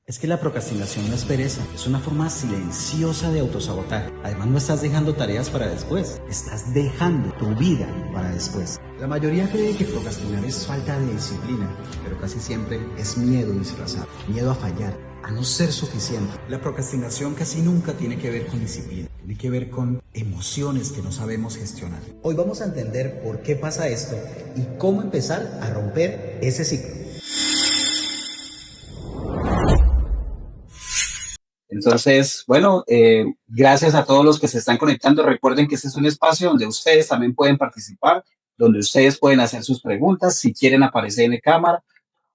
Es que la procrastinación no es pereza, es una forma silenciosa de autosabotaje. Además, no estás dejando tareas para después, estás dejando tu vida para después. La mayoría cree que procrastinar es falta de disciplina, pero casi siempre es miedo disfrazado, miedo a fallar, a no ser suficiente. La procrastinación casi nunca tiene que ver con disciplina, tiene que ver con emociones que no sabemos gestionar. Hoy vamos a entender por qué pasa esto y cómo empezar a romper ese ciclo. Entonces, bueno, gracias a todos los que se están conectando. Recuerden que este es un espacio donde ustedes también pueden participar, donde ustedes pueden hacer sus preguntas. Si quieren aparecer en la cámara,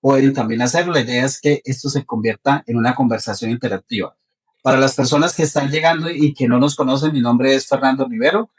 pueden también hacerlo. La idea es que esto se convierta en una conversación interactiva. Para las personas que están llegando y que no nos conocen, mi nombre es Fernando Rivero.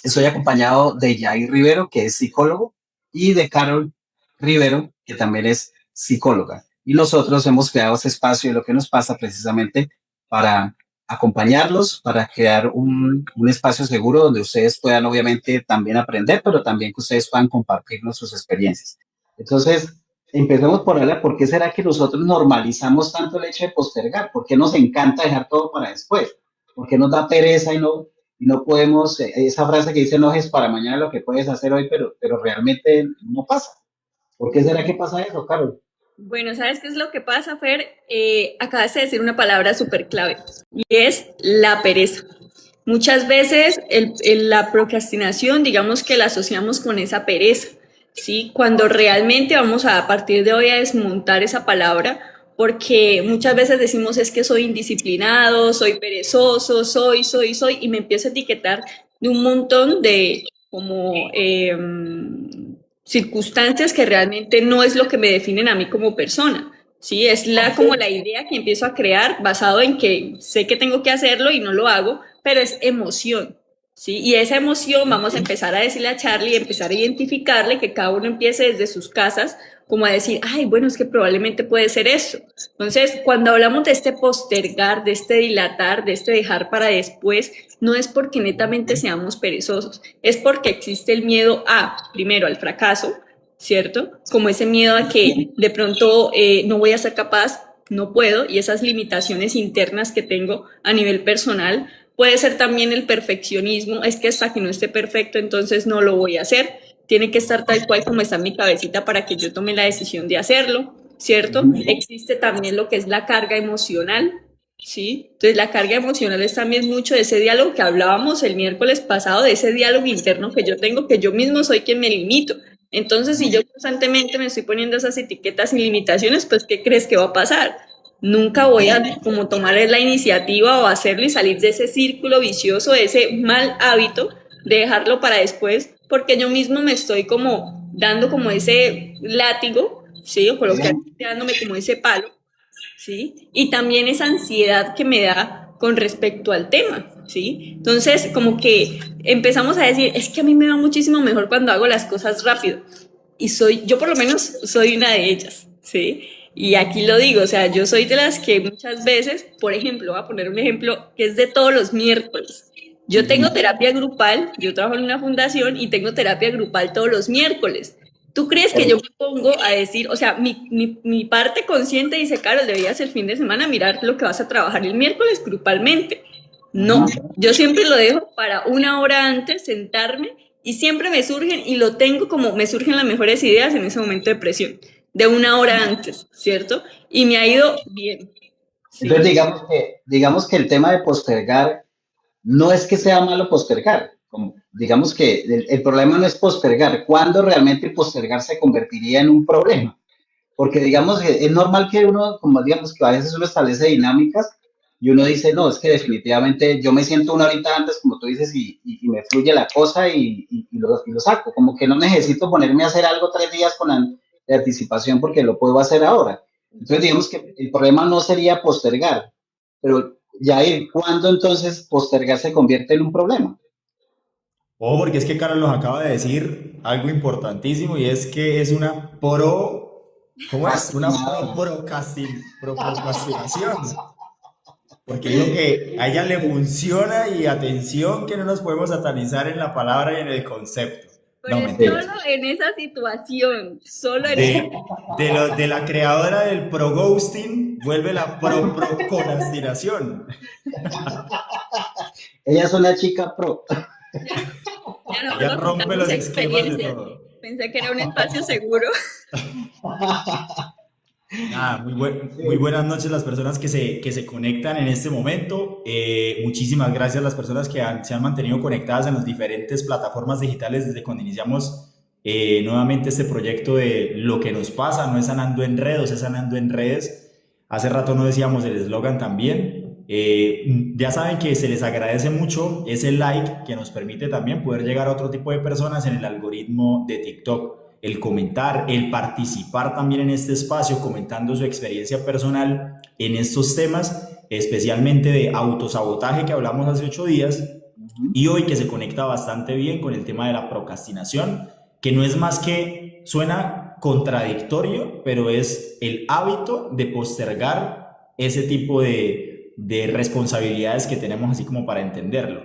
Estoy acompañado de Yair Rivero, que es psicólogo, y de Carol Rivero, que también es psicóloga. Y nosotros hemos creado ese espacio de lo que nos pasa precisamente para acompañarlos, para crear un espacio seguro donde ustedes puedan obviamente también aprender, pero también que ustedes puedan compartirnos sus experiencias. Entonces, empecemos por hablar, ¿por qué será que nosotros normalizamos tanto el hecho de postergar? ¿Por qué nos encanta dejar todo para después? ¿Por qué nos da pereza y no podemos, esa frase que dice no es para mañana lo que puedes hacer hoy, pero realmente no pasa? ¿Por qué será que pasa eso, Carol? Bueno, ¿sabes qué es lo que pasa, Fer? Acabas de decir una palabra súper clave y es la pereza. Muchas veces la procrastinación, digamos que la asociamos con esa pereza, ¿sí? Cuando realmente vamos a partir de hoy a desmontar esa palabra, porque muchas veces decimos es que soy indisciplinado, soy perezoso, soy, y me empiezo a etiquetar de un montón de como circunstancias que realmente no es lo que me definen a mí como persona. Sí, es como la idea que empiezo a crear basado en que sé que tengo que hacerlo y no lo hago, pero es emoción, ¿sí? Y esa emoción vamos a empezar a decirle a Charlie, empezar a identificarle, que cada uno empiece desde sus casas, como a decir, ay, bueno, es que probablemente puede ser eso. Entonces, cuando hablamos de este postergar, de este dilatar, de este dejar para después, no es porque netamente seamos perezosos, es porque existe el miedo primero, al fracaso, ¿cierto? Como ese miedo a que de pronto no voy a ser capaz, no puedo, y esas limitaciones internas que tengo a nivel personal. Puede ser también el perfeccionismo, es que hasta que no esté perfecto, entonces no lo voy a hacer. Tiene que estar tal cual como está en mi cabecita para que yo tome la decisión de hacerlo, ¿cierto? Existe también lo que es la carga emocional, ¿sí? Entonces la carga emocional es también mucho de ese diálogo que hablábamos el miércoles pasado, de ese diálogo interno que yo tengo, que yo mismo soy quien me limito. Entonces, si yo constantemente me estoy poniendo esas etiquetas y limitaciones, pues, ¿qué crees que va a pasar? Nunca voy a como tomar la iniciativa o hacerlo y salir de ese círculo vicioso, de ese mal hábito de dejarlo para después, porque yo mismo me estoy como dando como ese látigo, ¿sí? O coloquialmente dándome como ese palo, ¿sí? Y también esa ansiedad que me da con respecto al tema, ¿sí? Entonces, como que empezamos a decir, es que a mí me va muchísimo mejor cuando hago las cosas rápido. Y yo por lo menos soy una de ellas, ¿sí? Y aquí lo digo, o sea, yo soy de las que muchas veces, por ejemplo, voy a poner un ejemplo que es de todos los miércoles. Yo tengo terapia grupal, yo trabajo en una fundación y tengo terapia grupal todos los miércoles. ¿Tú crees que yo me pongo a decir, o sea, mi parte consciente dice, Carol, deberías el fin de semana mirar lo que vas a trabajar el miércoles grupalmente? No, yo siempre lo dejo para una hora antes, sentarme, y siempre me surgen, y lo tengo como me surgen las mejores ideas en ese momento de presión, de una hora antes, ¿cierto? Y me ha ido bien. ¿Sí? Entonces, digamos que el tema de postergar no es que sea malo postergar. Digamos que el problema no es postergar. ¿Cuándo realmente postergar se convertiría en un problema? Porque digamos que es normal que uno, como digamos que a veces uno establece dinámicas y uno dice, no, es que definitivamente yo me siento una horita antes, como tú dices, y me fluye la cosa y lo saco. Como que no necesito ponerme a hacer algo 3 días con anticipación porque lo puedo hacer ahora. Entonces digamos que el problema no sería postergar, pero Jair, ¿cuándo entonces postergar se convierte en un problema? Porque es que Carlos nos acaba de decir algo importantísimo y es que es una ¿cómo es? Una procrastinación. Porque digo que a ella le funciona y atención que no nos podemos satanizar en la palabra y en el concepto. Pero No, es mentiras. solo en esa situación, solo en De la creadora del pro ghosting, vuelve la procrastinación. Ella es una chica pro. ya Ella nosotros rompe contamos los esquemas de experiencias. todo. Pensé que era un espacio seguro. Nada, muy Sí. buenas noches las personas que se conectan en este momento. Muchísimas gracias a las personas que se han mantenido conectadas en las diferentes plataformas digitales desde cuando iniciamos nuevamente este proyecto de Lo que nos pasa. No es sanando en redes, es sanando en redes. Hace rato no decíamos el eslogan también. Ya saben que se les agradece mucho ese like que nos permite también poder llegar a otro tipo de personas en el algoritmo de TikTok. El comentar, el participar también en este espacio, comentando su experiencia personal en estos temas, especialmente de autosabotaje que hablamos hace 8 días, Ujú. y hoy que se conecta bastante bien con el tema de la procrastinación, que no es más que, suena contradictorio, pero es el hábito de postergar ese tipo de responsabilidades que tenemos, así como para entenderlo.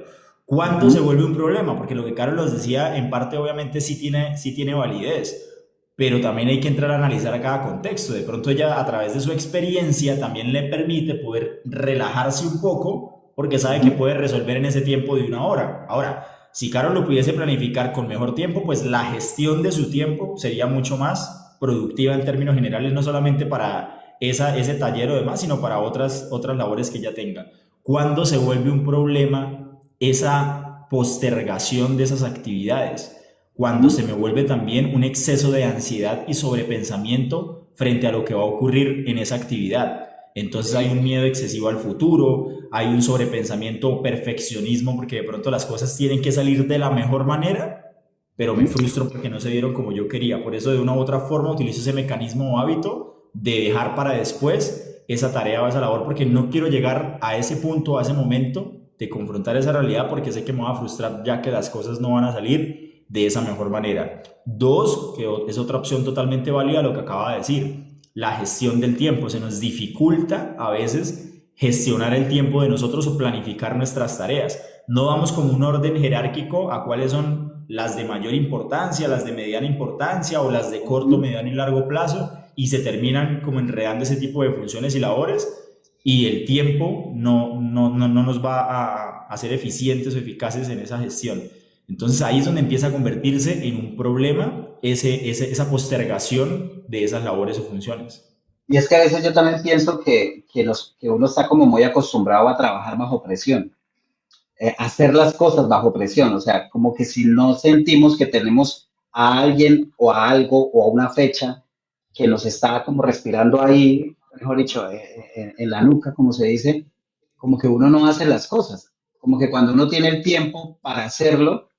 ¿Cuándo se Ujú. vuelve un problema? Porque lo que Carlos decía, en parte obviamente sí tiene validez, pero también hay que entrar a analizar a cada contexto. De pronto ella a través de su experiencia también le permite poder relajarse un poco porque sabe que Ujú. puede resolver en ese tiempo de 1 hora. Ahora, si Carol lo pudiese planificar con mejor tiempo, pues la gestión de su tiempo sería mucho más productiva en términos generales, no solamente para ese taller o demás, sino para otras labores que ella tenga. ¿Cuándo se vuelve un problema esa postergación de esas actividades? Cuando se Ujú. me vuelve también un exceso de ansiedad y sobrepensamiento frente a lo que va a ocurrir en esa actividad. Entonces hay Sí. un miedo excesivo al futuro, hay un sobrepensamiento o perfeccionismo porque de pronto las cosas tienen que salir de la mejor manera, pero me Ujú. frustro porque no se dieron como yo quería. Por eso de una u otra forma utilizo ese mecanismo o hábito de dejar para después esa tarea o esa labor porque no quiero llegar a ese punto, a ese momento de confrontar esa realidad porque sé que me va a frustrar ya que las cosas no van a salir de esa mejor manera. Dos, que es otra opción totalmente válida lo que acaba de decir, la gestión del tiempo. Se nos dificulta a veces gestionar el tiempo de nosotros o planificar nuestras tareas. No vamos con un orden jerárquico a cuáles son las de mayor importancia, las de mediana importancia o las de corto, Ujú. mediano y largo plazo y se terminan como enredando ese tipo de funciones y labores y el tiempo no nos va a hacer eficientes o eficaces en esa gestión. Entonces ahí es donde empieza a convertirse en un problema esa postergación de esas labores o funciones. Y es que a veces yo también pienso que uno está como muy acostumbrado a trabajar bajo presión, hacer las cosas bajo presión, o sea, como que si no sentimos que tenemos a alguien o a algo o a una fecha que nos está como respirando ahí, mejor dicho, en la nuca, como se dice, como que uno no hace las cosas, como que cuando uno tiene el tiempo para hacerlo,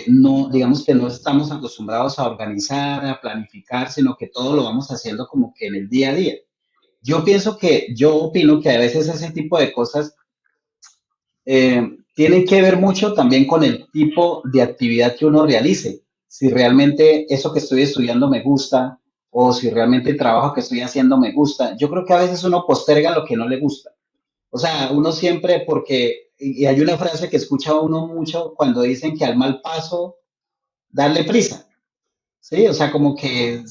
no, digamos que no estamos acostumbrados a organizar, a planificar, sino que todo lo vamos haciendo como que en el día a día. Yo opino que a veces ese tipo de cosas tienen que ver mucho también con el tipo de actividad que uno realice. Si realmente eso que estoy estudiando me gusta o si realmente el trabajo que estoy haciendo me gusta. Yo creo que a veces uno posterga lo que no le gusta. O sea, uno siempre, porque, y hay una frase que escucha uno mucho cuando dicen que al mal paso, darle prisa. Sí, o sea, como que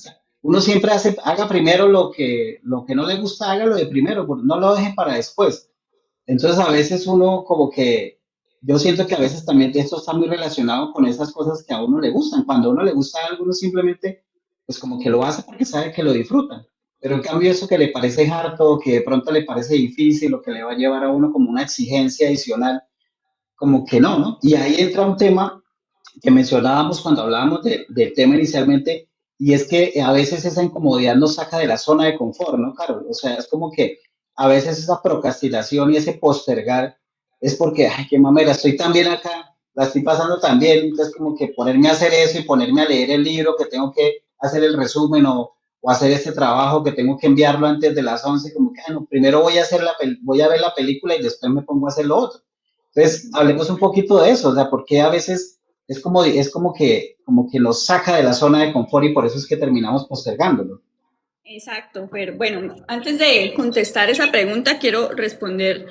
uno siempre haga primero lo que no le gusta, hágalo de primero, no lo deje para después. Entonces a veces uno como que, yo siento que a veces también esto está muy relacionado con esas cosas que a uno le gustan. Cuando a uno le gusta algo, uno simplemente, pues como que lo hace porque sabe que lo disfruta. Pero en cambio eso que le parece harto, que de pronto le parece difícil, o que le va a llevar a uno como una exigencia adicional, como que no, ¿no? Y ahí entra un tema que mencionábamos cuando hablábamos del tema inicialmente, y es que a veces esa incomodidad nos saca de la zona de confort, ¿no, Carol? O sea, es como que a veces esa procrastinación y ese postergar es porque, ay, qué mamera, estoy tan bien acá, la estoy pasando tan bien, entonces como que ponerme a hacer eso y ponerme a leer el libro que tengo que hacer el resumen o hacer este trabajo que tengo que enviarlo antes de las 11, como que, no, primero voy a, voy a ver la película y después me pongo a hacer lo otro. Entonces, hablemos un poquito de eso, o sea, porque a veces como que nos saca de la zona de confort y por eso es que terminamos postergándolo. Exacto, pero bueno, antes de contestar esa pregunta, quiero responder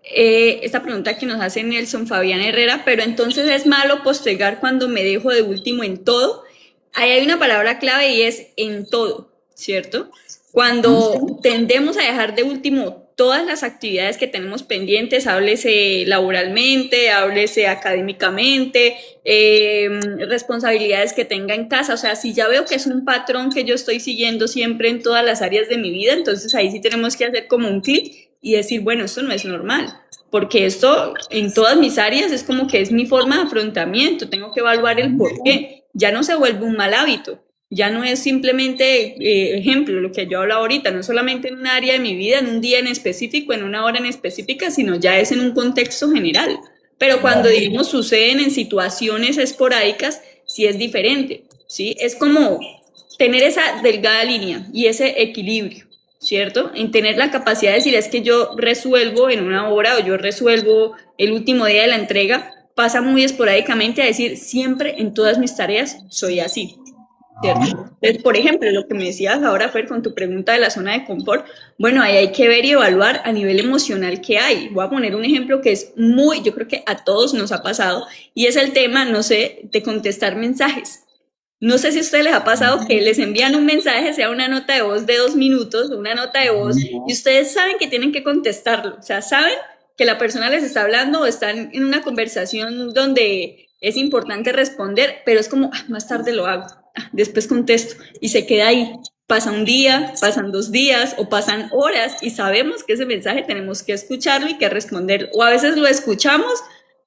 esta pregunta que nos hace Nelson Fabián Herrera, pero entonces es malo postergar cuando me dejo de último en todo. Ahí hay una palabra clave y es en todo, ¿cierto? Cuando tendemos a dejar de último todas las actividades que tenemos pendientes, háblese laboralmente, háblese académicamente, responsabilidades que tenga en casa, o sea, si ya veo que es un patrón que yo estoy siguiendo siempre en todas las áreas de mi vida, entonces ahí sí tenemos que hacer como un clic y decir, bueno, esto no es normal, porque esto en todas mis áreas es como que es mi forma de afrontamiento, tengo que evaluar el por qué, ya no se vuelve un mal hábito, ya no es simplemente, ejemplo, lo que yo hablo ahorita, no solamente en un área de mi vida, en un día en específico, en una hora en específica, sino ya es en un contexto general. Pero cuando, digamos, suceden en situaciones esporádicas, sí es diferente, ¿sí? Es como tener esa delgada línea y ese equilibrio, ¿cierto? En tener la capacidad de decir, es que yo resuelvo en una hora o yo resuelvo el último día de la entrega, pasa muy esporádicamente a decir, siempre en todas mis tareas soy así. ¿Cierto? Entonces, por ejemplo, lo que me decías ahora, Fer, con tu pregunta de la zona de confort, bueno, ahí hay que ver y evaluar a nivel emocional qué hay. Voy a poner un ejemplo que es muy, yo creo que a todos nos ha pasado, y es el tema, no sé, de contestar mensajes. No sé si a ustedes les ha pasado que les envían un mensaje, sea una nota de voz de 2 minutos, una nota de voz, y ustedes saben que tienen que contestarlo, o sea, saben que la persona les está hablando o están en una conversación donde es importante responder, pero es como, más tarde lo hago, después contesto, y se queda ahí. Pasa un día, pasan 2 días o pasan horas y sabemos que ese mensaje tenemos que escucharlo y que responderlo. O a veces lo escuchamos,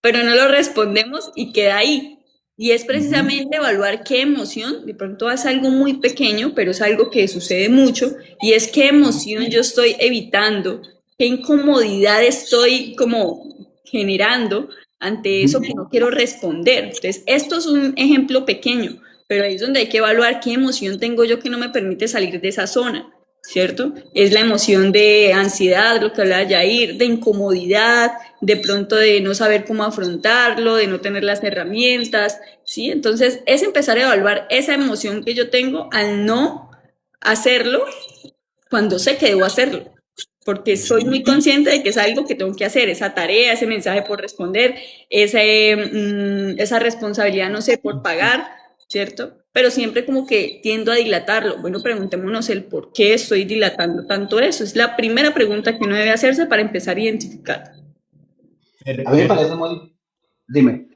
pero no lo respondemos y queda ahí. Y es precisamente evaluar qué emoción, de pronto es algo muy pequeño, pero es algo que sucede mucho, y es qué emoción yo estoy evitando, qué incomodidad estoy como generando ante eso que no quiero responder. Entonces, esto es un ejemplo pequeño, pero ahí es donde hay que evaluar qué emoción tengo yo que no me permite salir de esa zona, ¿cierto? Es la emoción de ansiedad, lo que hablaba Yair, de incomodidad, de pronto de no saber cómo afrontarlo, de no tener las herramientas, ¿sí? Entonces, es empezar a evaluar esa emoción que yo tengo al no hacerlo cuando sé que debo hacerlo, porque soy muy consciente de que es algo que tengo que hacer, esa tarea, ese mensaje por responder, esa responsabilidad, no sé, por pagar, ¿cierto? Pero siempre como que tiendo a dilatarlo. Bueno, preguntémonos el por qué estoy dilatando tanto eso. Es la primera pregunta que uno debe hacerse para empezar a identificar. A mí me parece muy... Dime.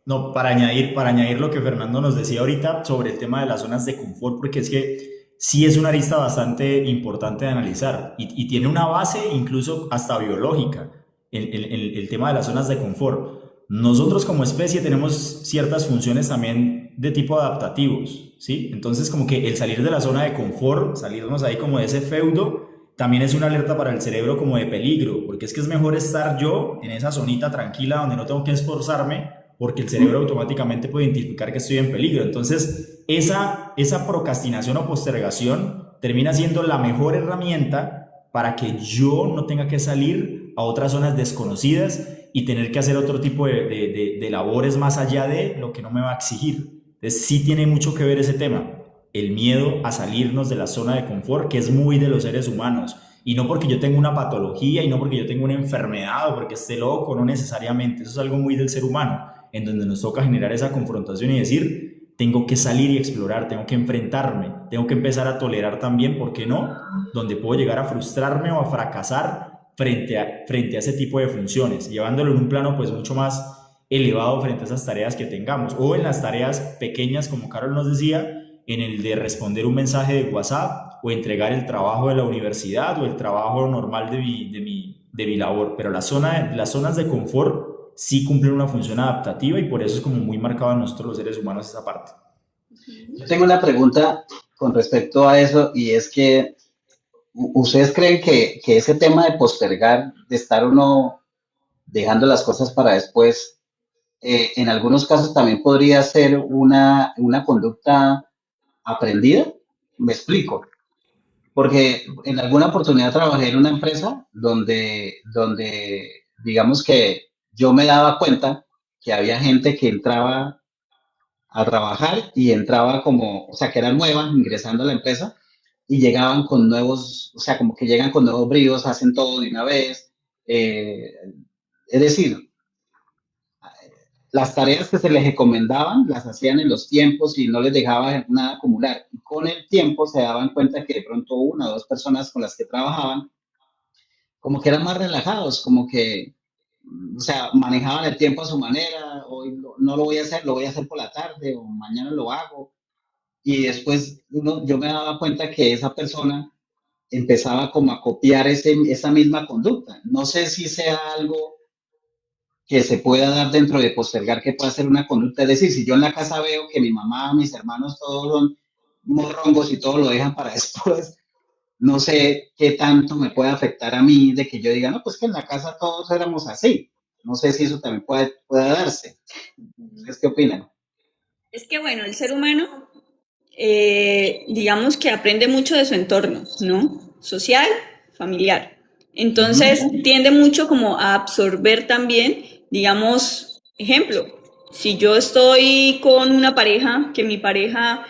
No, para añadir lo que Fernando nos decía ahorita sobre el tema de las zonas de confort, porque es que sí es una arista bastante importante de analizar y tiene una base incluso hasta biológica, el tema de las zonas de confort. Nosotros como especie tenemos ciertas funciones también de tipo adaptativos, ¿sí? Entonces como que el salir de la zona de confort, salirnos ahí como de ese feudo, también es una alerta para el cerebro como de peligro, porque es que es mejor estar yo en esa zonita tranquila donde no tengo que esforzarme, porque el cerebro automáticamente puede identificar que estoy en peligro. Entonces, esa procrastinación o postergación termina siendo la mejor herramienta para que yo no tenga que salir a otras zonas desconocidas y tener que hacer otro tipo de labores más allá de lo que no me va a exigir. Entonces, sí tiene mucho que ver ese tema, el miedo a salirnos de la zona de confort, que es muy de los seres humanos. Y no porque yo tenga una patología y no porque yo tenga una enfermedad o porque esté loco, no necesariamente. Eso es algo muy del ser humano, en donde nos toca generar esa confrontación y decir, tengo que salir y explorar, tengo que enfrentarme, tengo que empezar a tolerar también, ¿por qué no? Donde puedo llegar a frustrarme o a fracasar frente a ese tipo de funciones, llevándolo en un plano pues mucho más elevado frente a esas tareas que tengamos, o en las tareas pequeñas, como Carol nos decía, en el de responder un mensaje de WhatsApp, o entregar el trabajo de la universidad, o el trabajo normal de mi labor. Pero las zonas de confort sí cumplen una función adaptativa y por eso es como muy marcado en nosotros los seres humanos esa parte. Yo tengo una pregunta con respecto a eso, y es que ¿ustedes creen que ese tema de postergar, de estar uno dejando las cosas para después, en algunos casos también podría ser una conducta aprendida? Me explico. Porque en alguna oportunidad trabajé en una empresa donde digamos que yo me daba cuenta que había gente que entraba a trabajar y entraba como, o sea, que era nueva ingresando a la empresa y llegaban con nuevos, o sea, como que llegan con nuevos bríos, hacen todo de una vez, Eh, es decir, las tareas que se les encomendaban las hacían en los tiempos y no les dejaba nada acumular. Y con el tiempo se daban cuenta que de pronto una o dos personas con las que trabajaban como que eran más relajados, como que, o sea, manejaban el tiempo a su manera, hoy no lo voy a hacer, lo voy a hacer por la tarde o mañana lo hago. Y después yo me daba cuenta que esa persona empezaba como a copiar esa misma conducta. No sé si sea algo que se pueda dar dentro de postergar, que pueda ser una conducta. Es decir, si yo en la casa veo que mi mamá, mis hermanos, todos son morrongos y todo lo dejan para después, no sé qué tanto me puede afectar a mí de que yo diga, no, pues que en la casa todos éramos así. No sé si eso también pueda darse. ¿Ustedes qué opinan? Es que bueno, el ser humano, digamos que aprende mucho de su entorno, ¿no? Social, familiar. Entonces tiende mucho como a absorber también, digamos, ejemplo, si yo estoy con una pareja, que mi pareja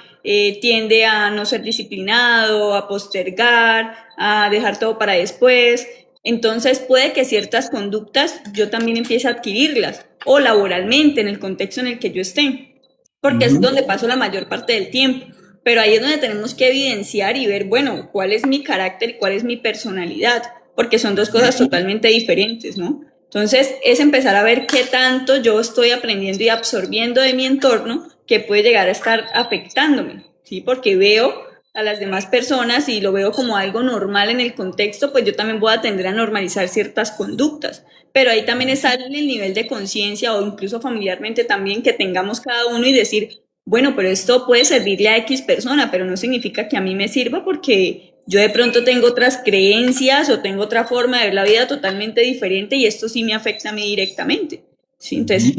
tiende a no ser disciplinado, a postergar, a dejar todo para después, entonces puede que ciertas conductas yo también empiece a adquirirlas, o laboralmente, en el contexto en el que yo esté, porque es Ujú. donde paso la mayor parte del tiempo. Pero ahí es donde tenemos que evidenciar y ver, bueno, cuál es mi carácter y cuál es mi personalidad, porque son dos cosas totalmente diferentes, ¿no? Entonces, es empezar a ver qué tanto yo estoy aprendiendo y absorbiendo de mi entorno que puede llegar a estar afectándome, ¿sí? Porque veo a las demás personas y lo veo como algo normal en el contexto, pues yo también voy a tender a normalizar ciertas conductas. Pero ahí también está el nivel de conciencia o incluso familiarmente también que tengamos cada uno y decir, bueno, pero esto puede servirle a X persona, pero no significa que a mí me sirva porque yo de pronto tengo otras creencias o tengo otra forma de ver la vida totalmente diferente y esto sí me afecta a mí directamente. ¿Sí? Entonces,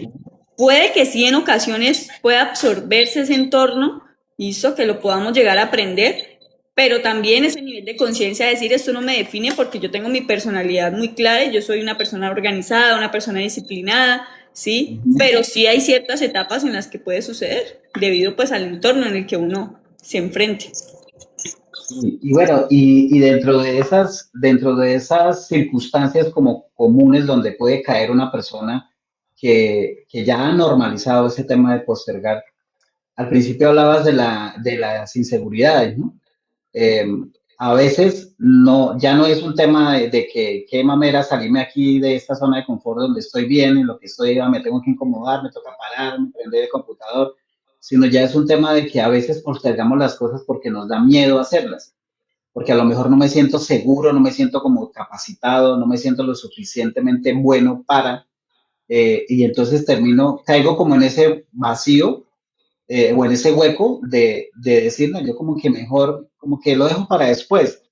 puede que sí en ocasiones pueda absorberse ese entorno, listo, que lo podamos llegar a aprender, pero también ese nivel de conciencia de decir esto no me define porque yo tengo mi personalidad muy clara y yo soy una persona organizada, una persona disciplinada, ¿sí? Pero sí hay ciertas etapas en las que puede suceder debido pues al entorno en el que uno se enfrente. Y bueno, y dentro de esas circunstancias como comunes donde puede caer una persona que ya ha normalizado ese tema de postergar, al principio hablabas de las inseguridades, ¿no? Eh, a veces ya no es un tema de que qué mamera salirme aquí de esta zona de confort donde estoy bien, en lo que estoy, me tengo que incomodar, me toca pararme, prender el computador, sino ya es un tema de que a veces postergamos las cosas porque nos da miedo hacerlas, porque a lo mejor no me siento seguro, no me siento como capacitado, no me siento lo suficientemente bueno y entonces caigo como en ese vacío o en ese hueco de decir, no, yo como que mejor, como que lo dejo para después,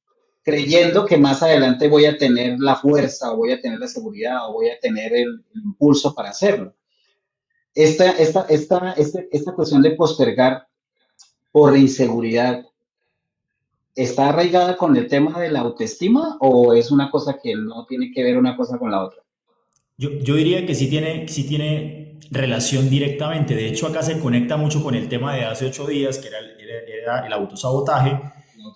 creyendo que más adelante voy a tener la fuerza o voy a tener la seguridad o voy a tener el impulso para hacerlo. Esta cuestión de postergar por inseguridad, ¿está arraigada con el tema de la autoestima o es una cosa que no tiene que ver una cosa con la otra? Yo diría que sí tiene relación directamente. De hecho, acá se conecta mucho con el tema de hace 8 días, que era el autosabotaje. El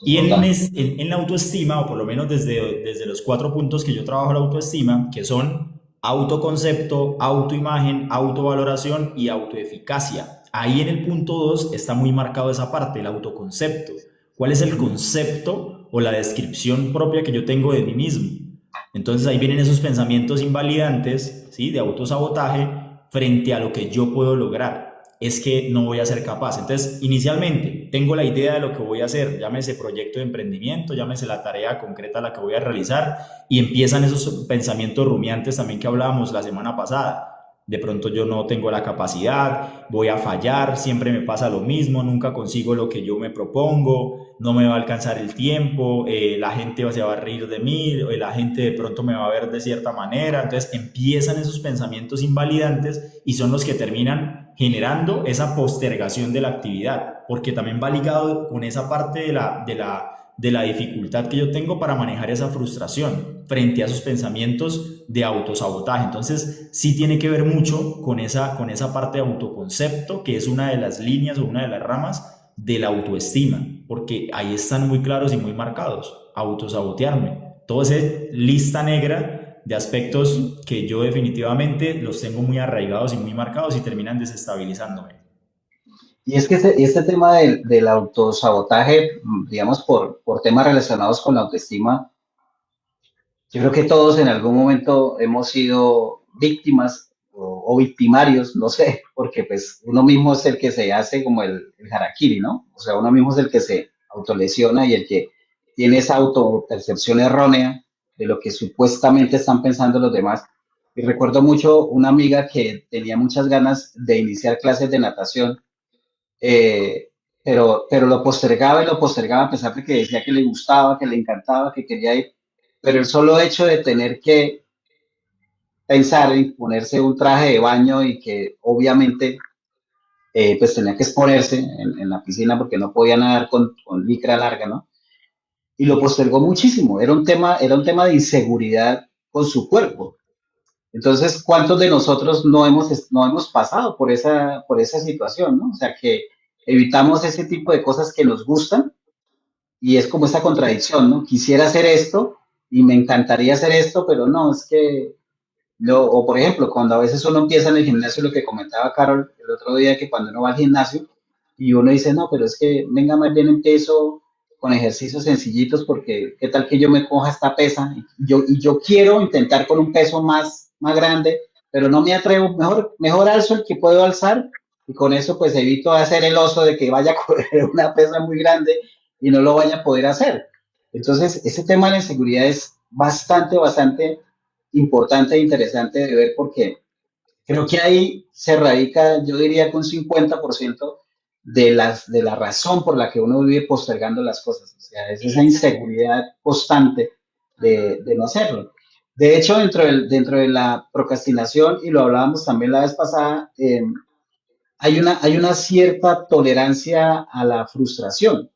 Y autosabotaje. en la autoestima, o por lo menos desde los 4 puntos que yo trabajo la autoestima, que son autoconcepto, autoimagen, autovaloración y autoeficacia. Ahí en el punto 2 está muy marcado esa parte, el autoconcepto. ¿Cuál es el concepto o la descripción propia que yo tengo de mí mismo? Entonces ahí vienen esos pensamientos invalidantes, ¿sí? De autosabotaje frente a lo que yo puedo lograr. Es que no voy a ser capaz. Entonces, inicialmente tengo la idea de lo que voy a hacer, llámese proyecto de emprendimiento, llámese la tarea concreta a la que voy a realizar, y empiezan esos pensamientos rumiantes también que hablábamos la semana pasada. De pronto yo no tengo la capacidad, voy a fallar, siempre me pasa lo mismo, nunca consigo lo que yo me propongo, no me va a alcanzar el tiempo, la gente se va a reír de mí, la gente de pronto me va a ver de cierta manera. Entonces empiezan esos pensamientos invalidantes y son los que terminan generando esa postergación de la actividad, porque también va ligado con esa parte de la dificultad que yo tengo para manejar esa frustración frente a esos pensamientos de autosabotaje. Entonces, sí tiene que ver mucho con esa parte de autoconcepto, que es una de las líneas o una de las ramas de la autoestima, porque ahí están muy claros y muy marcados. Autosabotearme. Todo ese lista negra de aspectos que yo definitivamente los tengo muy arraigados y muy marcados y terminan desestabilizándome. Y es que este tema del autosabotaje, digamos, por temas relacionados con la autoestima, yo creo que todos en algún momento hemos sido víctimas o victimarios, no sé, porque pues uno mismo es el que se hace como el harakiri, ¿no? O sea, uno mismo es el que se autolesiona y el que tiene esa autopercepción errónea de lo que supuestamente están pensando los demás. Y recuerdo mucho una amiga que tenía muchas ganas de iniciar clases de natación, pero lo postergaba y lo postergaba a pesar de que decía que le gustaba, que le encantaba, que quería ir, pero el solo hecho de tener que pensar en ponerse un traje de baño y que obviamente pues tenía que exponerse en la piscina porque no podía nadar con licra larga, ¿no? Y lo postergó muchísimo, era un tema de inseguridad con su cuerpo. Entonces, ¿cuántos de nosotros no hemos pasado por esa situación, ¿no? O sea, que evitamos ese tipo de cosas que nos gustan y es como esa contradicción, ¿no? Quisiera hacer esto y me encantaría hacer esto, pero no, es que o por ejemplo, cuando a veces uno empieza en el gimnasio, lo que comentaba Carol el otro día, que cuando uno va al gimnasio y uno dice, no, pero es que venga, más bien empiezo con ejercicios sencillitos porque qué tal que yo me coja esta pesa y yo quiero intentar con un peso más grande, pero no me atrevo, mejor alzo el que puedo alzar y con eso pues evito hacer el oso de que vaya a coger una pesa muy grande y no lo vaya a poder hacer. Entonces, ese tema de la inseguridad es bastante importante e interesante de ver porque creo que ahí se radica, yo diría que un 50% de la razón por la que uno vive postergando las cosas. O sea, es esa inseguridad constante de no hacerlo. De hecho, dentro de la procrastinación, y lo hablábamos también la vez pasada, hay una cierta tolerancia a la frustración.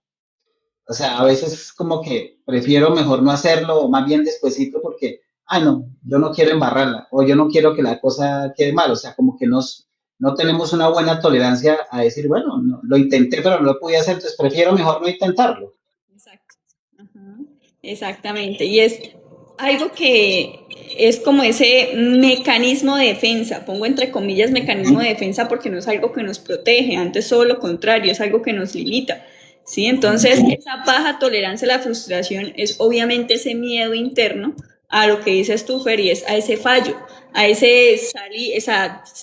O sea, a veces es como que prefiero mejor no hacerlo o más bien despuesito porque, no, yo no quiero embarrarla o yo no quiero que la cosa quede mal. O sea, como que no tenemos una buena tolerancia a decir, bueno, lo intenté pero no lo pude hacer, entonces prefiero mejor no intentarlo. Exacto. Ajá. Exactamente. Y es algo que es como ese mecanismo de defensa, pongo entre comillas mecanismo de defensa porque no es algo que nos protege, antes todo lo contrario, es algo que nos limita. ¿Sí? Entonces, esa baja tolerancia a la frustración es obviamente ese miedo interno a lo que dices tú, Fer, y es a ese fallo, a ese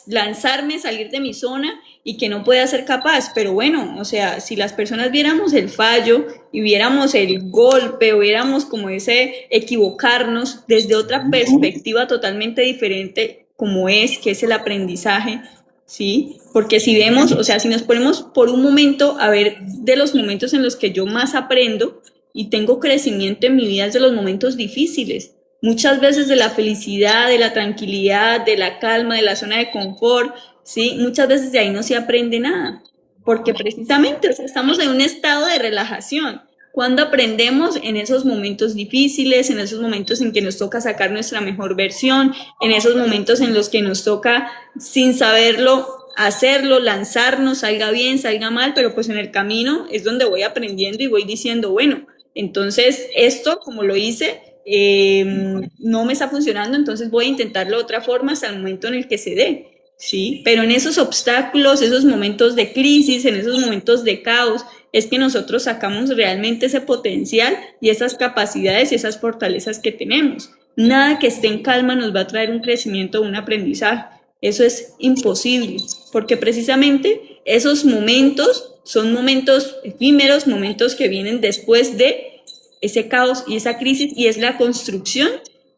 lanzarme, salir de mi zona y que no pueda ser capaz. Pero bueno, o sea, si las personas viéramos el fallo y viéramos el golpe o viéramos como ese equivocarnos desde otra perspectiva totalmente diferente, como que es el aprendizaje, ¿sí? Porque si vemos, o sea, si nos ponemos por un momento a ver de los momentos en los que yo más aprendo y tengo crecimiento en mi vida es de los momentos difíciles. Muchas veces de la felicidad, de la tranquilidad, de la calma, de la zona de confort, ¿sí? Muchas veces de ahí no se aprende nada, porque precisamente, o sea, estamos en un estado de relajación. Cuando aprendemos en esos momentos difíciles, en esos momentos en que nos toca sacar nuestra mejor versión, en esos momentos en los que nos toca, sin saberlo, hacerlo, lanzarnos, salga bien, salga mal, pero pues en el camino es donde voy aprendiendo y voy diciendo, bueno, entonces esto, como lo hice, no me está funcionando, entonces voy a intentarlo de otra forma hasta el momento en el que se dé. Sí, pero en esos obstáculos, esos momentos de crisis, en esos momentos de caos, es que nosotros sacamos realmente ese potencial y esas capacidades y esas fortalezas que tenemos. Nada que esté en calma nos va a traer un crecimiento o un aprendizaje. Eso es imposible, porque precisamente esos momentos son momentos efímeros, momentos que vienen después de ese caos y esa crisis, y es la construcción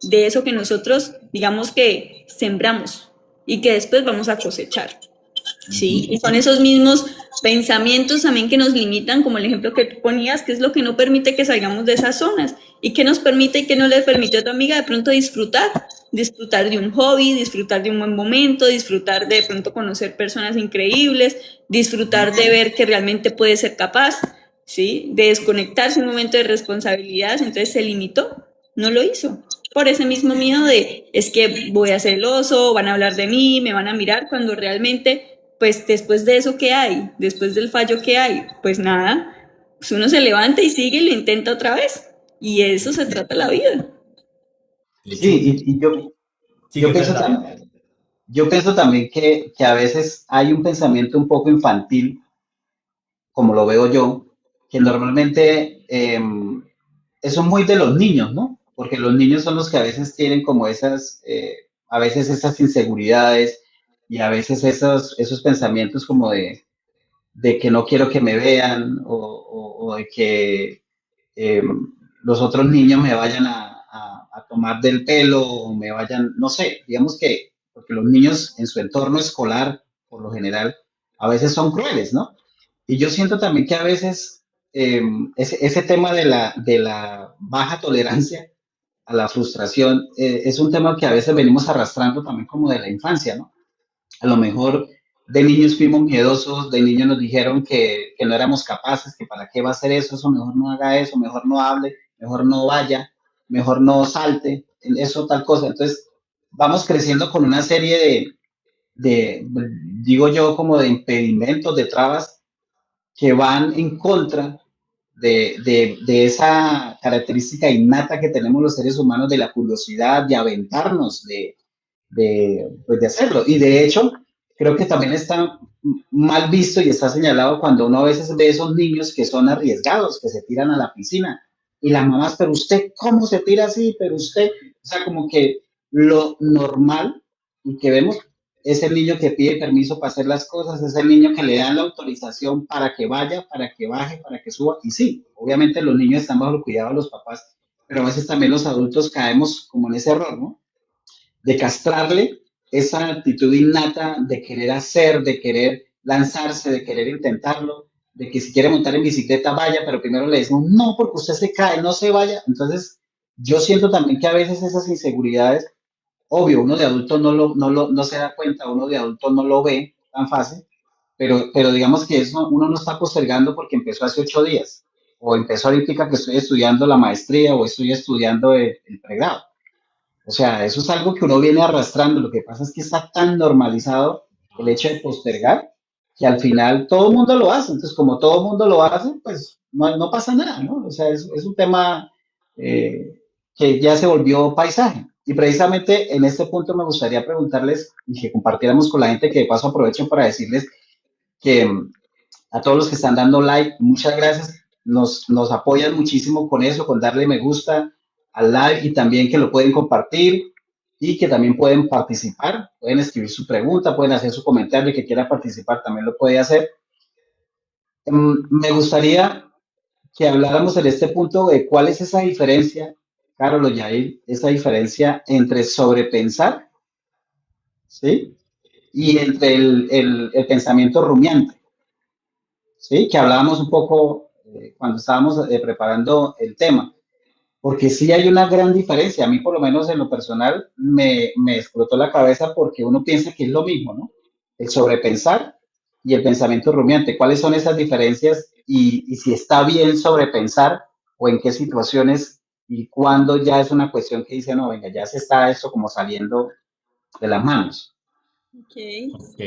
de eso que nosotros, digamos que sembramos y que después vamos a cosechar. Sí, y son esos mismos pensamientos también que nos limitan, como el ejemplo que tú ponías, que es lo que no permite que salgamos de esas zonas y que nos permite y que no le permite a tu amiga de pronto disfrutar de un hobby, disfrutar de un buen momento, disfrutar de pronto conocer personas increíbles, disfrutar de ver que realmente puede ser capaz, ¿sí? De desconectarse un momento de responsabilidades. Entonces se limitó, no lo hizo. Por ese mismo miedo de, es que voy a ser el oso, van a hablar de mí, me van a mirar, cuando realmente, pues después de eso, ¿qué hay? Después del fallo, ¿qué hay? Pues nada, pues uno se levanta y sigue y lo intenta otra vez. Y eso se trata la vida. De hecho, Sí, y sí, yo qué pienso pena. también, yo pienso también que a veces hay un pensamiento un poco infantil, como lo veo yo, que normalmente eso es muy de los niños, ¿no? Porque los niños son los que a veces tienen como esas, a veces esas inseguridades y a veces esos pensamientos como de que no quiero que me vean o de que eh, los otros niños me vayan a tomar del pelo o me vayan, no sé, digamos que, porque los niños en su entorno escolar, por lo general, a veces son crueles, ¿no? Y yo siento también que a veces ese tema de la baja tolerancia a la frustración es un tema que a veces venimos arrastrando también como de la infancia, ¿no? A lo mejor de niños fuimos miedosos, de niños nos dijeron que no éramos capaces, que para qué va a hacer eso, eso mejor no haga eso, mejor no hable, mejor no vaya, mejor no salte, eso tal cosa. Entonces, vamos creciendo con una serie de digo yo, como de impedimentos, de trabas que van en contra de esa característica innata que tenemos los seres humanos de la curiosidad, de aventarnos, pues de hacerlo. Y de hecho, creo que también está mal visto y está señalado cuando uno a veces ve esos niños que son arriesgados, que se tiran a la piscina. Y las mamás, pero usted, ¿cómo se tira así? Pero usted, o sea, como que lo normal y que vemos es el niño que pide permiso para hacer las cosas, es el niño que le dan la autorización para que vaya, para que baje, para que suba. Y sí, obviamente los niños están bajo el cuidado de los papás, pero a veces también los adultos caemos como en ese error, ¿no? De castrarle esa actitud innata de querer hacer, de querer lanzarse, de querer intentarlo, de que si quiere montar en bicicleta vaya, pero primero le decimos, no, porque usted se cae, no se vaya. Entonces, yo siento también que a veces esas inseguridades, obvio, uno de adulto no se da cuenta, uno de adulto no lo ve tan fácil, pero digamos que eso uno no está postergando porque empezó hace 8 días, o empezó ahorita que estoy estudiando la maestría o estoy estudiando el pregrado. O sea, eso es algo que uno viene arrastrando. Lo que pasa es que está tan normalizado el hecho de postergar que al final todo el mundo lo hace. Entonces, como todo el mundo lo hace, pues no pasa nada, ¿no? O sea, es un tema eh, que ya se volvió paisaje. Y precisamente en este punto me gustaría preguntarles y que compartiéramos con la gente, que de paso aprovecho para decirles que a todos los que están dando like, muchas gracias. Nos apoyan muchísimo con eso, con darle me gusta al live y también que lo pueden compartir y que también pueden participar, pueden escribir su pregunta, pueden hacer su comentario, el que quiera participar también lo puede hacer. Me gustaría que habláramos en este punto de cuál es esa diferencia, Carol o Yair, esa diferencia entre sobrepensar, ¿sí? Y entre el pensamiento rumiante. ¿Sí? Que hablábamos un poco cuando estábamos preparando el tema, porque sí hay una gran diferencia. A mí, por lo menos en lo personal, me explotó la cabeza porque uno piensa que es lo mismo, ¿no? El sobrepensar y el pensamiento rumiante. ¿Cuáles son esas diferencias y si está bien sobrepensar o en qué situaciones y cuándo ya es una cuestión que dice, no, venga, ya se está esto como saliendo de las manos? Ok. Ok.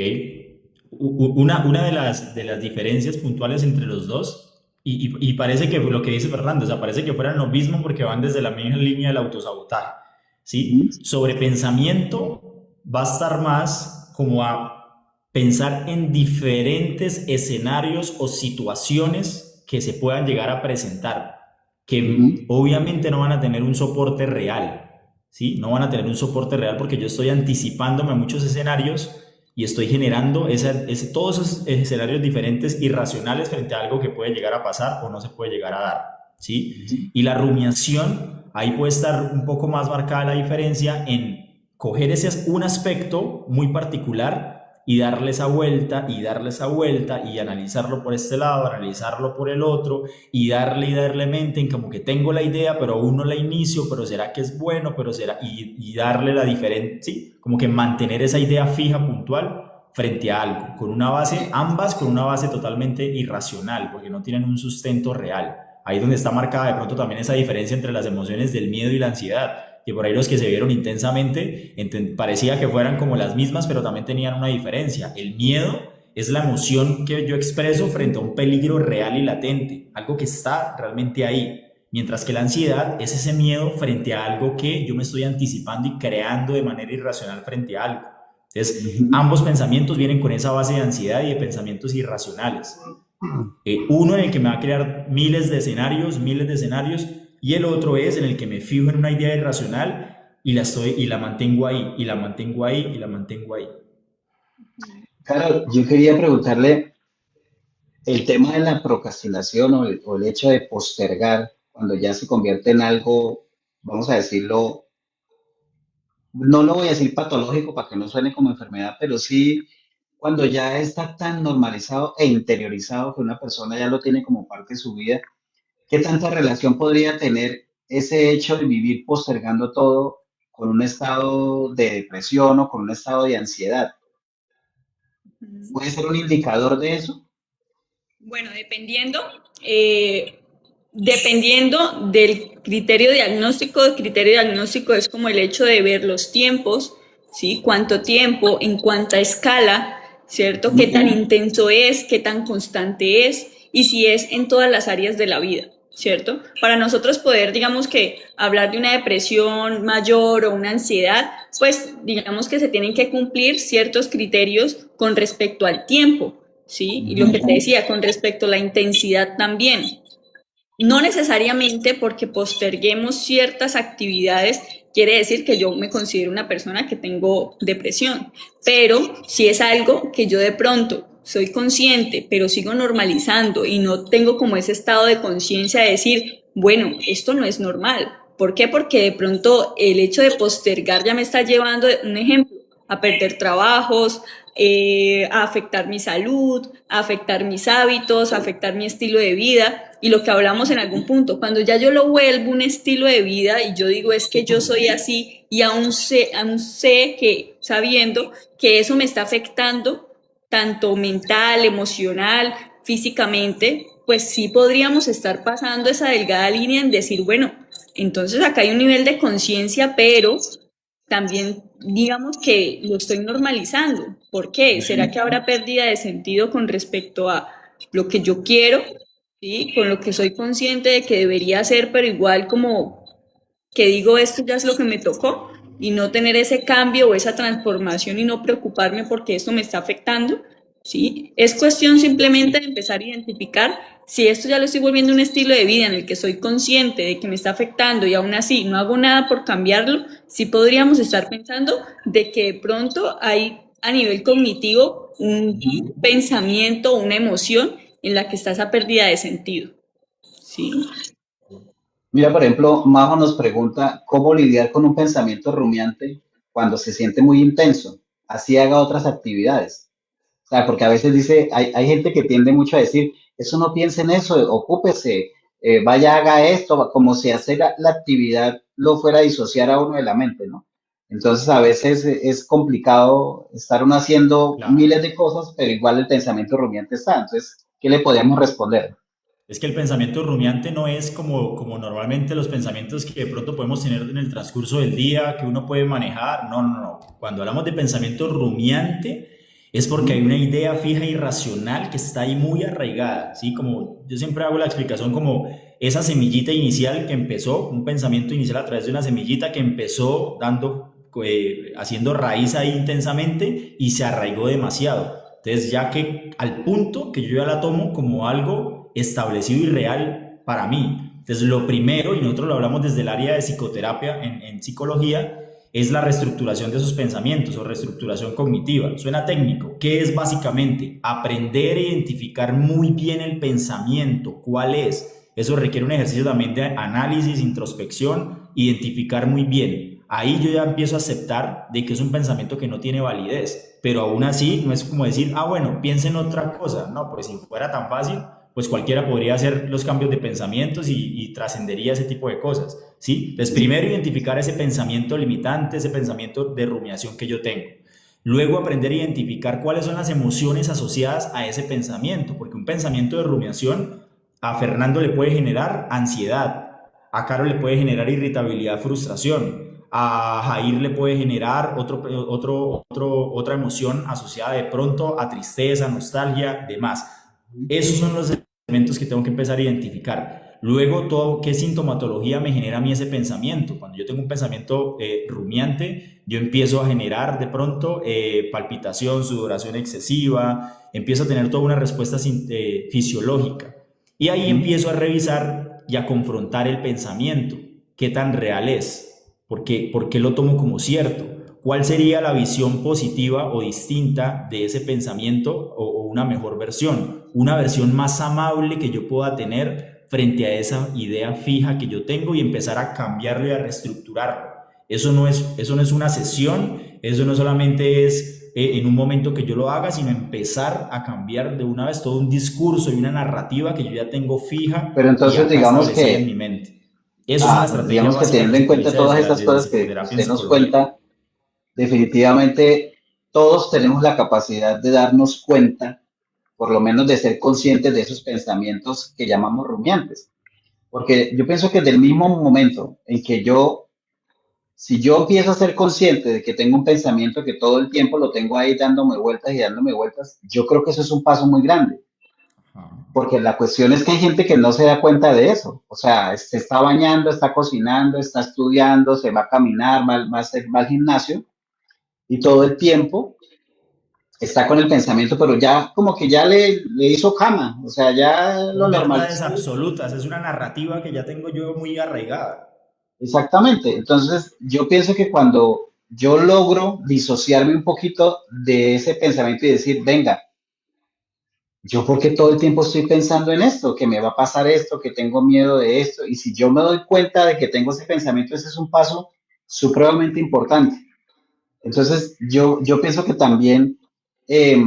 Una de las diferencias puntuales entre los dos, y parece que lo que dice Fernando, o sea, parece que fueran lo mismo porque van desde la misma línea del autosabotaje, Ujú, ¿sí? Sobrepensamiento va a estar más como a pensar en diferentes escenarios o situaciones que se puedan llegar a presentar, que ujú, obviamente no van a tener un soporte real, ¿sí? No van a tener un soporte real porque yo estoy anticipándome a muchos escenarios y estoy generando todos esos escenarios diferentes irracionales frente a algo que puede llegar a pasar o no se puede llegar a dar, ¿sí? ujú. Y la rumiación, ahí puede estar un poco más marcada la diferencia en coger un aspecto muy particular y darle esa vuelta y darle esa vuelta y analizarlo por este lado, analizarlo por el otro y darle mente en como que tengo la idea, pero aún no la inicio, pero será que es bueno, pero será, y darle la diferencia, sí, como que mantener esa idea fija, puntual, frente a algo, con una base, ambas con una base totalmente irracional, porque no tienen un sustento real. Ahí es donde está marcada de pronto también esa diferencia entre las emociones del miedo y la ansiedad, que por ahí los que se vieron intensamente parecía que fueran como las mismas, pero también tenían una diferencia. El miedo es la emoción que yo expreso frente a un peligro real y latente, algo que está realmente ahí. Mientras que la ansiedad es ese miedo frente a algo que yo me estoy anticipando y creando de manera irracional frente a algo. Entonces, ambos pensamientos vienen con esa base de ansiedad y de pensamientos irracionales. Uno en el que me va a crear miles de escenarios, y el otro es en el que me fijo en una idea irracional y la mantengo ahí, y la mantengo ahí, y la mantengo ahí. Claro, yo quería preguntarle el tema de la procrastinación o el hecho de postergar cuando ya se convierte en algo, vamos a decirlo, no lo voy a decir patológico para que no suene como enfermedad, pero sí cuando ya está tan normalizado e interiorizado que una persona ya lo tiene como parte de su vida. ¿Qué tanta relación podría tener ese hecho de vivir postergando todo con un estado de depresión o con un estado de ansiedad? ¿Puede ser un indicador de eso? Bueno, dependiendo del criterio diagnóstico es como el hecho de ver los tiempos, ¿sí? Cuánto tiempo, en cuánta escala, ¿cierto? Qué tan intenso es, qué tan constante es y si es en todas las áreas de la vida, ¿cierto? Para nosotros poder, digamos que hablar de una depresión mayor o una ansiedad, pues digamos que se tienen que cumplir ciertos criterios con respecto al tiempo, ¿sí? Y lo que te decía, con respecto a la intensidad también. No necesariamente porque posterguemos ciertas actividades quiere decir que yo me considero una persona que tengo depresión, pero si es algo que yo de pronto soy consciente, pero sigo normalizando y no tengo como ese estado de conciencia de decir, bueno, esto no es normal. ¿Por qué? Porque de pronto el hecho de postergar ya me está llevando, un ejemplo, a perder trabajos, a afectar mi salud, a afectar mis hábitos, a afectar mi estilo de vida. Y lo que hablamos en algún punto, cuando ya yo lo vuelvo un estilo de vida y yo digo es que yo soy así y aún sé que, sabiendo que eso me está afectando tanto mental, emocional, físicamente, pues sí podríamos estar pasando esa delgada línea en decir, bueno, entonces acá hay un nivel de conciencia, pero también digamos que lo estoy normalizando. ¿Por qué? ¿Será que habrá pérdida de sentido con respecto a lo que yo quiero? ¿Sí? Con lo que soy consciente de que debería hacer, pero igual como que digo esto ya es lo que me tocó y no tener ese cambio o esa transformación y no preocuparme porque esto me está afectando, ¿sí? Es cuestión simplemente de empezar a identificar si esto ya lo estoy volviendo un estilo de vida en el que soy consciente de que me está afectando y aún así no hago nada por cambiarlo, sí podríamos estar pensando de que de pronto hay a nivel cognitivo un pensamiento, una emoción en la que está esa pérdida de sentido, ¿sí? Mira, por ejemplo, Majo nos pregunta cómo lidiar con un pensamiento rumiante cuando se siente muy intenso, así haga otras actividades. O sea, porque a veces dice, hay gente que tiende mucho a decir, eso no piense en eso, ocúpese, vaya, haga esto, como si hacer la actividad lo fuera a disociar a uno de la mente, ¿no? Entonces a veces es complicado estar uno haciendo Claro. miles de cosas, pero igual el pensamiento rumiante está. Entonces, ¿qué le podríamos responder? Es que el pensamiento rumiante no es como normalmente los pensamientos que de pronto podemos tener en el transcurso del día, que uno puede manejar. No, no, no. Cuando hablamos de pensamiento rumiante es porque hay una idea fija y racional que está ahí muy arraigada, ¿sí? Como yo siempre hago la explicación como esa semillita inicial que empezó, un pensamiento inicial a través de una semillita que empezó haciendo raíz ahí intensamente y se arraigó demasiado. Entonces, ya que al punto que yo ya la tomo como algo establecido y real para mí. Entonces, lo primero, y nosotros lo hablamos desde el área de psicoterapia en psicología, es la reestructuración de esos pensamientos o reestructuración cognitiva. Suena técnico. ¿Qué es básicamente? Aprender a identificar muy bien el pensamiento. ¿Cuál es? Eso requiere un ejercicio también de análisis, introspección, identificar muy bien. Ahí yo ya empiezo a aceptar de que es un pensamiento que no tiene validez, pero aún así no es como decir, bueno, piensa en otra cosa. No, pues si fuera tan fácil, pues cualquiera podría hacer los cambios de pensamientos y trascendería ese tipo de cosas, ¿sí? Entonces, primero identificar ese pensamiento limitante, ese pensamiento de rumiación que yo tengo. Luego aprender a identificar cuáles son las emociones asociadas a ese pensamiento, porque un pensamiento de rumiación a Fernando le puede generar ansiedad, a Caro le puede generar irritabilidad, frustración, a Jair le puede generar otra emoción asociada de pronto a tristeza, nostalgia, demás. Esos son los elementos que tengo que empezar a identificar. Luego, ¿qué sintomatología me genera a mí ese pensamiento? Cuando yo tengo un pensamiento rumiante, yo empiezo a generar de pronto palpitación, sudoración excesiva, empiezo a tener toda una respuesta fisiológica. Y ahí empiezo a revisar y a confrontar el pensamiento. ¿Qué tan real es? ¿Por qué lo tomo como cierto? ¿Cuál sería la visión positiva o distinta de ese pensamiento o una mejor versión? Una versión más amable que yo pueda tener frente a esa idea fija que yo tengo y empezar a cambiarlo y a reestructurarlo. Eso no es una sesión, eso no solamente es en un momento que yo lo haga, sino empezar a cambiar de una vez todo un discurso y una narrativa que yo ya tengo fija Pero y entonces acá digamos establecida en que, mi mente. Eso es una estrategia digamos que básica que teniendo se en cuenta utiliza todas estas desde cosas que psicoterapia en usted nos psicología. cuenta, definitivamente todos tenemos la capacidad de darnos cuenta, por lo menos de ser conscientes de esos pensamientos que llamamos rumiantes. Porque yo pienso que del mismo momento en que si yo empiezo a ser consciente de que tengo un pensamiento que todo el tiempo lo tengo ahí dándome vueltas y dándome vueltas, yo creo que eso es un paso muy grande. Ajá. Porque la cuestión es que hay gente que no se da cuenta de eso. O sea, se está bañando, está cocinando, está estudiando, se va a caminar, va al gimnasio y todo el tiempo está con el pensamiento, pero ya como que ya le hizo cama. O sea, ya lo Son verdades normalizó. absolutas, es una narrativa que ya tengo yo muy arraigada. Exactamente. Entonces, yo pienso que cuando yo logro disociarme un poquito de ese pensamiento y decir, venga, yo porque todo el tiempo estoy pensando en esto, que me va a pasar esto, que tengo miedo de esto, y si yo me doy cuenta de que tengo ese pensamiento, ese es un paso supremamente importante. Entonces, yo pienso que también eh,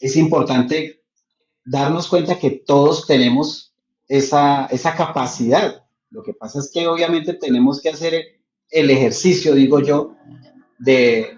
es importante darnos cuenta que todos tenemos esa capacidad. Lo que pasa es que obviamente tenemos que hacer el ejercicio, digo yo, de,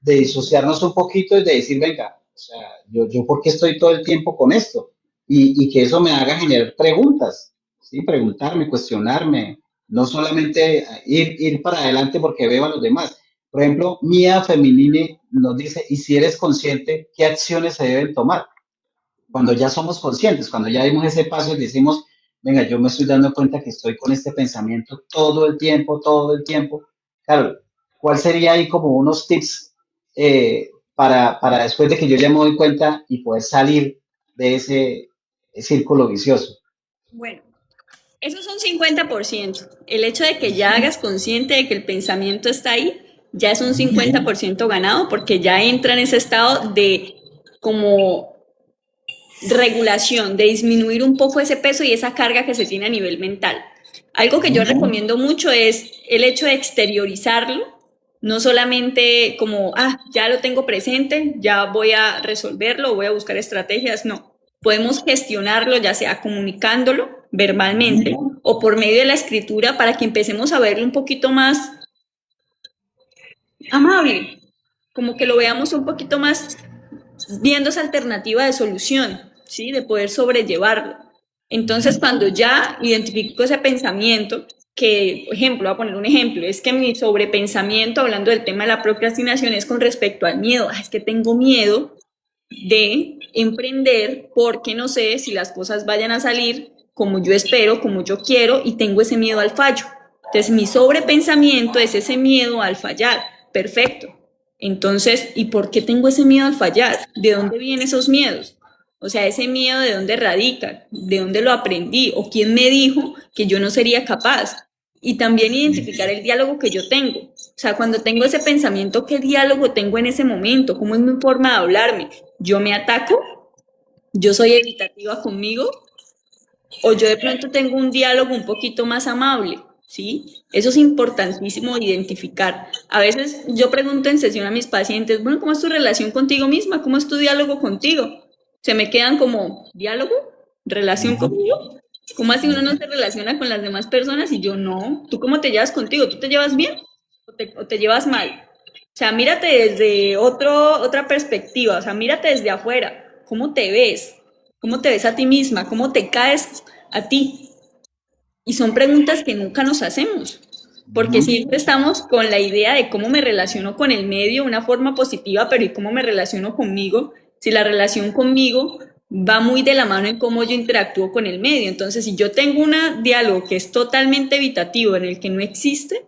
de disociarnos un poquito y de decir, venga, o sea, yo por qué estoy todo el tiempo con esto y que eso me haga generar preguntas, ¿sí? Preguntarme, cuestionarme, no solamente ir para adelante porque veo a los demás. Por ejemplo, Mia Feminine nos dice, y si eres consciente, ¿qué acciones se deben tomar? Cuando ya somos conscientes, cuando ya dimos ese paso y decimos, venga, yo me estoy dando cuenta que estoy con este pensamiento todo el tiempo. Claro, ¿cuál sería ahí como unos tips para después de que yo ya me doy cuenta y poder salir de ese círculo vicioso? Bueno, eso es un 50%. El hecho de que ya hagas consciente de que el pensamiento está ahí, ya es un 50% ganado porque ya entra en ese estado de como regulación, de disminuir un poco ese peso y esa carga que se tiene a nivel mental. Algo que yo recomiendo mucho es el hecho de exteriorizarlo, no solamente como, ya lo tengo presente, ya voy a resolverlo, voy a buscar estrategias, no. Podemos gestionarlo, ya sea comunicándolo verbalmente o por medio de la escritura para que empecemos a verlo un poquito más amable, como que lo veamos un poquito más viendo esa alternativa de solución, ¿sí? De poder sobrellevarlo. Entonces, cuando ya identifico ese pensamiento, que, por ejemplo, voy a poner un ejemplo, es que mi sobrepensamiento, hablando del tema de la procrastinación, es con respecto al miedo. Es que tengo miedo de emprender porque no sé si las cosas vayan a salir como yo espero, como yo quiero, y tengo ese miedo al fallo. Entonces, mi sobrepensamiento es ese miedo al fallar. Perfecto. Entonces, ¿y por qué tengo ese miedo al fallar? ¿De dónde vienen esos miedos? O sea, ese miedo, ¿de dónde radica? ¿De dónde lo aprendí? ¿O quién me dijo que yo no sería capaz? Y también identificar el diálogo que yo tengo. O sea, cuando tengo ese pensamiento, ¿qué diálogo tengo en ese momento? ¿Cómo es mi forma de hablarme? ¿Yo me ataco? ¿Yo soy evitativa conmigo? ¿O yo de pronto tengo un diálogo un poquito más amable? ¿Sí? Eso es importantísimo identificar. A veces yo pregunto en sesión a mis pacientes, bueno, ¿cómo es tu relación contigo misma? ¿Cómo es tu diálogo contigo? Se me quedan como, ¿diálogo? ¿Relación conmigo? ¿Cómo así uno no se relaciona con las demás personas? Y yo, no. ¿Tú cómo te llevas contigo? ¿Tú te llevas bien o te llevas mal? O sea, mírate desde otra perspectiva, o sea, mírate desde afuera. ¿Cómo te ves? ¿Cómo te ves a ti misma? ¿Cómo te caes a ti? Y son preguntas que nunca nos hacemos, porque siempre estamos con la idea de cómo me relaciono con el medio, una forma positiva, pero ¿y cómo me relaciono conmigo? Si la relación conmigo va muy de la mano en cómo yo interactúo con el medio. Entonces, si yo tengo un diálogo que es totalmente evitativo, en el que no existe,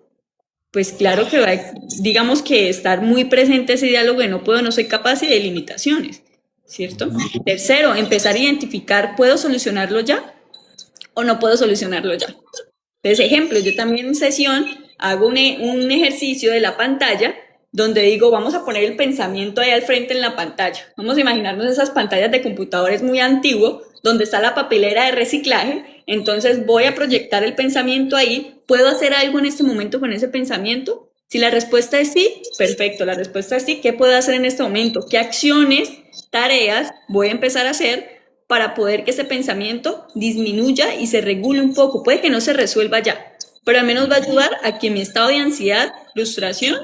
pues claro que va, digamos que estar muy presente ese diálogo de no puedo, no soy capaz y de limitaciones, ¿cierto? Tercero, empezar a identificar, ¿puedo solucionarlo ya o no puedo solucionarlo ya? Entonces, ejemplo, yo también en sesión hago un ejercicio de la pantalla donde digo, vamos a poner el pensamiento ahí al frente en la pantalla. Vamos a imaginarnos esas pantallas de computadores muy antiguos, donde está la papelera de reciclaje. Entonces voy a proyectar el pensamiento ahí. ¿Puedo hacer algo en este momento con ese pensamiento? Si la respuesta es sí, perfecto. La respuesta es sí. ¿Qué puedo hacer en este momento? ¿Qué acciones, tareas voy a empezar a hacer para poder que ese pensamiento disminuya y se regule un poco? Puede que no se resuelva ya, pero al menos va a ayudar a que mi estado de ansiedad, frustración,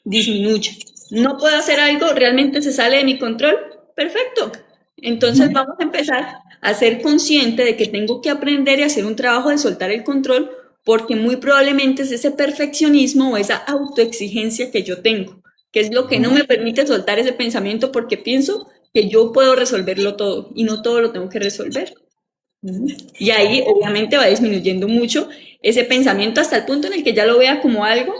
disminuya. ¿No puedo hacer algo? ¿Realmente se sale de mi control? Perfecto. Entonces vamos a empezar a ser consciente de que tengo que aprender y hacer un trabajo de soltar el control, porque muy probablemente es ese perfeccionismo o esa autoexigencia que yo tengo, que es lo que no me permite soltar ese pensamiento, porque pienso que yo puedo resolverlo todo y no todo lo tengo que resolver. Y ahí obviamente va disminuyendo mucho ese pensamiento hasta el punto en el que ya lo vea como algo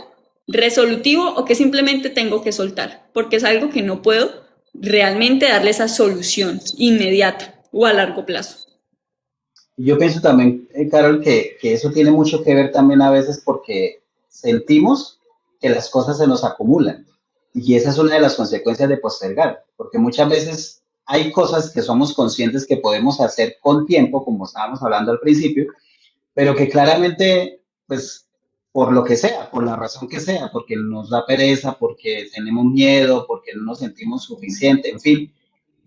resolutivo o que simplemente tengo que soltar, porque es algo que no puedo realmente darle esa solución inmediata o a largo plazo. Yo pienso también, Carol, que eso tiene mucho que ver también a veces porque sentimos que las cosas se nos acumulan. Y esa es una de las consecuencias de postergar, porque muchas veces hay cosas que somos conscientes que podemos hacer con tiempo, como estábamos hablando al principio, pero que claramente, pues, por lo que sea, por la razón que sea, porque nos da pereza, porque tenemos miedo, porque no nos sentimos suficiente, en fin,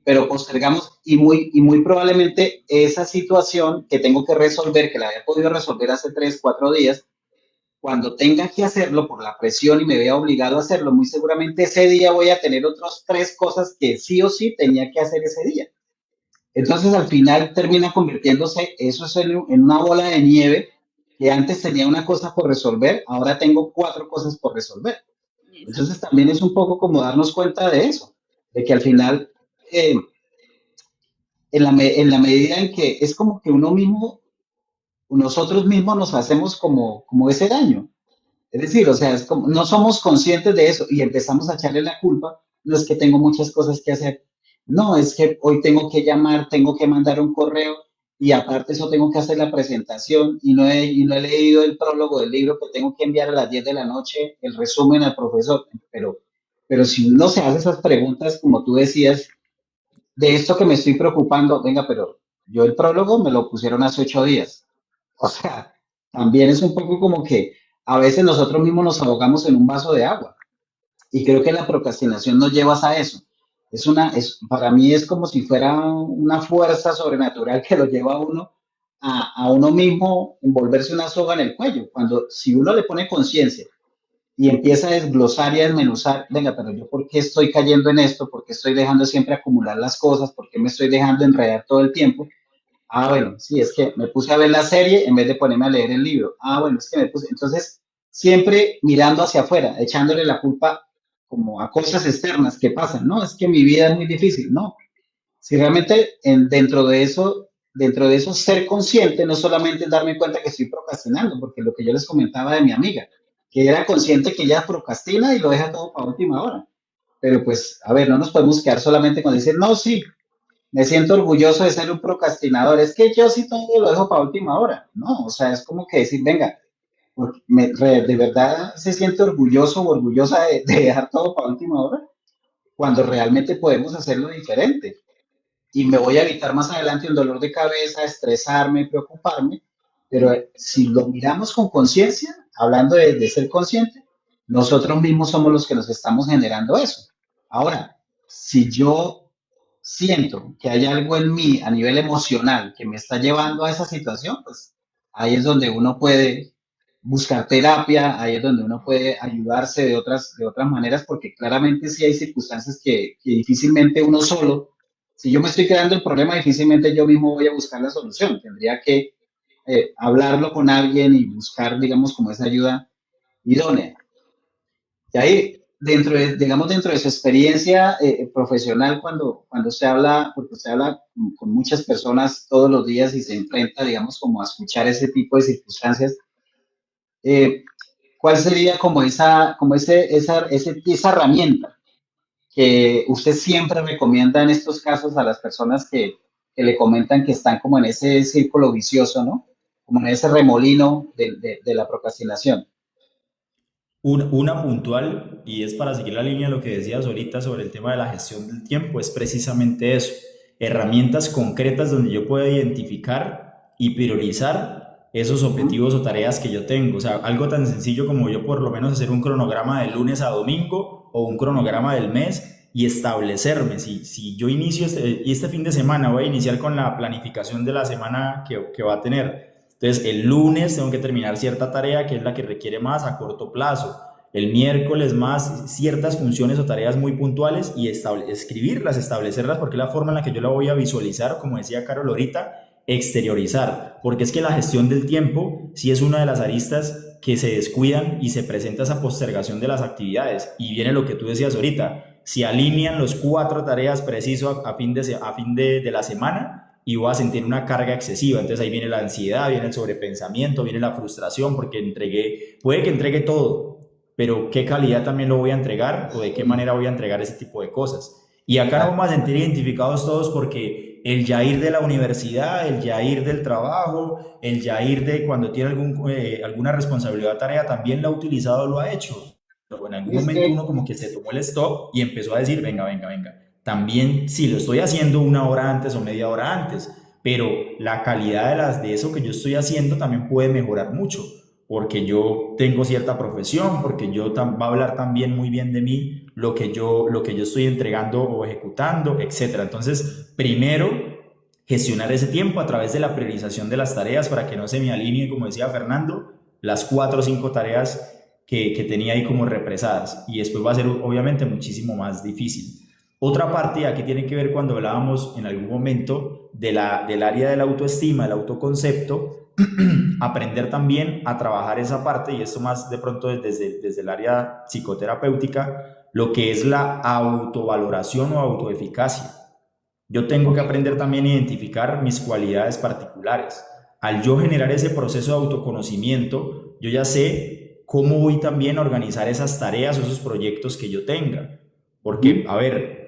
pero postergamos y muy probablemente esa situación que tengo que resolver, que la había podido resolver hace 3, 4 días, cuando tenga que hacerlo por la presión y me vea obligado a hacerlo, muy seguramente ese día voy a tener otras 3 cosas que sí o sí tenía que hacer ese día. Entonces al final termina convirtiéndose eso es en una bola de nieve que antes tenía una cosa por resolver, ahora tengo 4 cosas por resolver. Entonces también es un poco como darnos cuenta de eso, de que al final, eh, en la medida en que es como que uno mismo, nosotros mismos nos hacemos como ese daño. Es decir, o sea, es como, no somos conscientes de eso y empezamos a echarle la culpa. No es que tengo muchas cosas que hacer. No, es que hoy tengo que llamar, tengo que mandar un correo y aparte eso tengo que hacer la presentación y no he leído el prólogo del libro que tengo que enviar a las 10 de la noche, el resumen al profesor. Pero si uno se hace esas preguntas, como tú decías, de esto que me estoy preocupando, venga, pero yo el prólogo me lo pusieron hace 8 días. O sea, también es un poco como que a veces nosotros mismos nos ahogamos en un vaso de agua. Y creo que la procrastinación nos lleva a eso. Para mí es como si fuera una fuerza sobrenatural que lo lleva a uno a uno mismo envolverse una soga en el cuello. Cuando si uno le pone conciencia y empieza a desglosar y a desmenuzar, venga, pero yo por qué estoy cayendo en esto, por qué estoy dejando siempre acumular las cosas, por qué me estoy dejando enredar todo el tiempo. Ah, bueno, sí, es que me puse a ver la serie en vez de ponerme a leer el libro. Ah, bueno, es que me puse. Entonces, siempre mirando hacia afuera, echándole la culpa como a cosas externas que pasan, ¿no? Es que mi vida es muy difícil, ¿no? Si realmente dentro de eso ser consciente no solamente es darme cuenta que estoy procrastinando, porque lo que yo les comentaba de mi amiga, que era consciente que ella procrastina y lo deja todo para última hora. Pero pues, a ver, no nos podemos quedar solamente con decir, no, sí, me siento orgulloso de ser un procrastinador. Es que yo sí todo lo dejo para última hora. No, o sea, es como que decir, venga, de verdad se siente orgulloso o orgullosa de dejar todo para última hora, cuando realmente podemos hacerlo diferente. Y me voy a evitar más adelante un dolor de cabeza, estresarme, preocuparme. Pero si lo miramos con conciencia, hablando de ser consciente, nosotros mismos somos los que nos estamos generando eso. Ahora, si yo siento que hay algo en mí a nivel emocional que me está llevando a esa situación, pues ahí es donde uno puede buscar terapia, ahí es donde uno puede ayudarse de otras maneras, porque claramente sí hay circunstancias que difícilmente uno solo, si yo me estoy creando el problema, difícilmente yo mismo voy a buscar la solución. Tendría que hablarlo con alguien y buscar, digamos, como esa ayuda idónea. Y ahí, digamos, dentro de su experiencia profesional, cuando usted habla, porque usted habla con muchas personas todos los días y se enfrenta, digamos, como a escuchar ese tipo de circunstancias, eh, ¿cuál sería como esa herramienta que usted siempre recomienda en estos casos a las personas que le comentan que están como en ese círculo vicioso, ¿no? Como en ese remolino de la procrastinación? Una puntual, y es para seguir la línea de lo que decías ahorita sobre el tema de la gestión del tiempo, es precisamente eso, herramientas concretas donde yo pueda identificar y priorizar esos Ujú. objetivos o tareas que yo tengo. O sea, algo tan sencillo como yo por lo menos hacer un cronograma de lunes a domingo o un cronograma del mes y establecerme. Si yo inicio este fin de semana, voy a iniciar con la planificación de la semana que va a tener. Entonces, el lunes tengo que terminar cierta tarea que es la que requiere más a corto plazo. El miércoles más ciertas funciones o tareas muy puntuales y escribirlas, establecerlas, porque es la forma en la que yo la voy a visualizar, como decía Carol ahorita, exteriorizar. Porque es que la gestión del tiempo sí es una de las aristas que se descuidan y se presenta esa postergación de las actividades. Y viene lo que tú decías ahorita, si alinean los 4 tareas preciso a fin de la semana, y voy a sentir una carga excesiva. Entonces ahí viene la ansiedad, viene el sobrepensamiento, viene la frustración porque puede que entregue todo, pero qué calidad también lo voy a entregar o de qué manera voy a entregar ese tipo de cosas. Y acá nos vamos a sentir identificados todos porque el Yair de la universidad, el Yair del trabajo, el Yair de cuando tiene alguna responsabilidad o tarea también lo ha utilizado, lo ha hecho. Pero en algún Es momento que uno como que se tomó el stop y empezó a decir, venga, venga, venga, también sí lo estoy haciendo una hora antes o media hora antes, pero la calidad de eso que yo estoy haciendo también puede mejorar mucho, porque yo tengo cierta profesión, porque va a hablar también muy bien de mí lo que yo estoy entregando o ejecutando, etcétera. Entonces, primero, gestionar ese tiempo a través de la priorización de las tareas para que no se me alineen, como decía Fernando, las 4 o 5 tareas que tenía ahí como represadas. Y después va a ser obviamente muchísimo más difícil. Otra parte aquí tiene que ver cuando hablábamos en algún momento del área de la autoestima, del autoconcepto, aprender también a trabajar esa parte, y esto más de pronto desde el área psicoterapéutica, lo que es la autovaloración o autoeficacia. Yo tengo que Ok. aprender también a identificar mis cualidades particulares. Al yo generar ese proceso de autoconocimiento, yo ya sé cómo voy también a organizar esas tareas o esos proyectos que yo tenga. Porque, Ujú. a ver,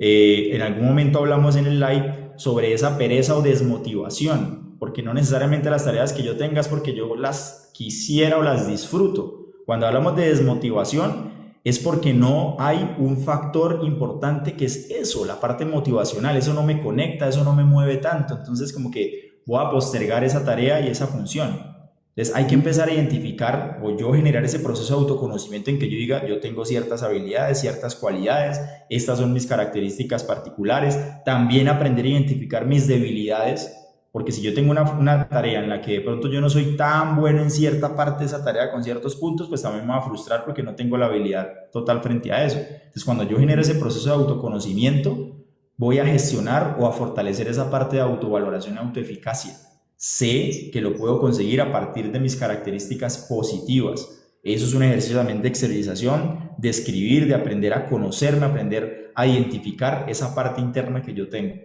en algún momento hablamos en el live sobre esa pereza o desmotivación, porque no necesariamente las tareas que yo tenga es porque yo las quisiera o las disfruto. Cuando hablamos de desmotivación, es porque no hay un factor importante que es eso, la parte motivacional, eso no me conecta, eso no me mueve tanto, entonces como que voy a postergar esa tarea y esa función. Entonces hay que Ujú. empezar a identificar o yo generar ese proceso de autoconocimiento en que yo diga, yo tengo ciertas habilidades, ciertas cualidades, estas son mis características particulares, también aprender a identificar mis debilidades, porque si yo tengo una tarea en la que de pronto yo no soy tan bueno en cierta parte de esa tarea con ciertos puntos, pues también me va a frustrar porque no tengo la habilidad total frente a eso. Entonces, cuando yo genero ese proceso de autoconocimiento, voy a gestionar o a fortalecer esa parte de autovaloración y autoeficacia. Sé que lo puedo conseguir a partir de mis características positivas. Eso es un ejercicio también de exteriorización, de escribir, de aprender a conocerme, aprender a identificar esa parte interna que yo tengo.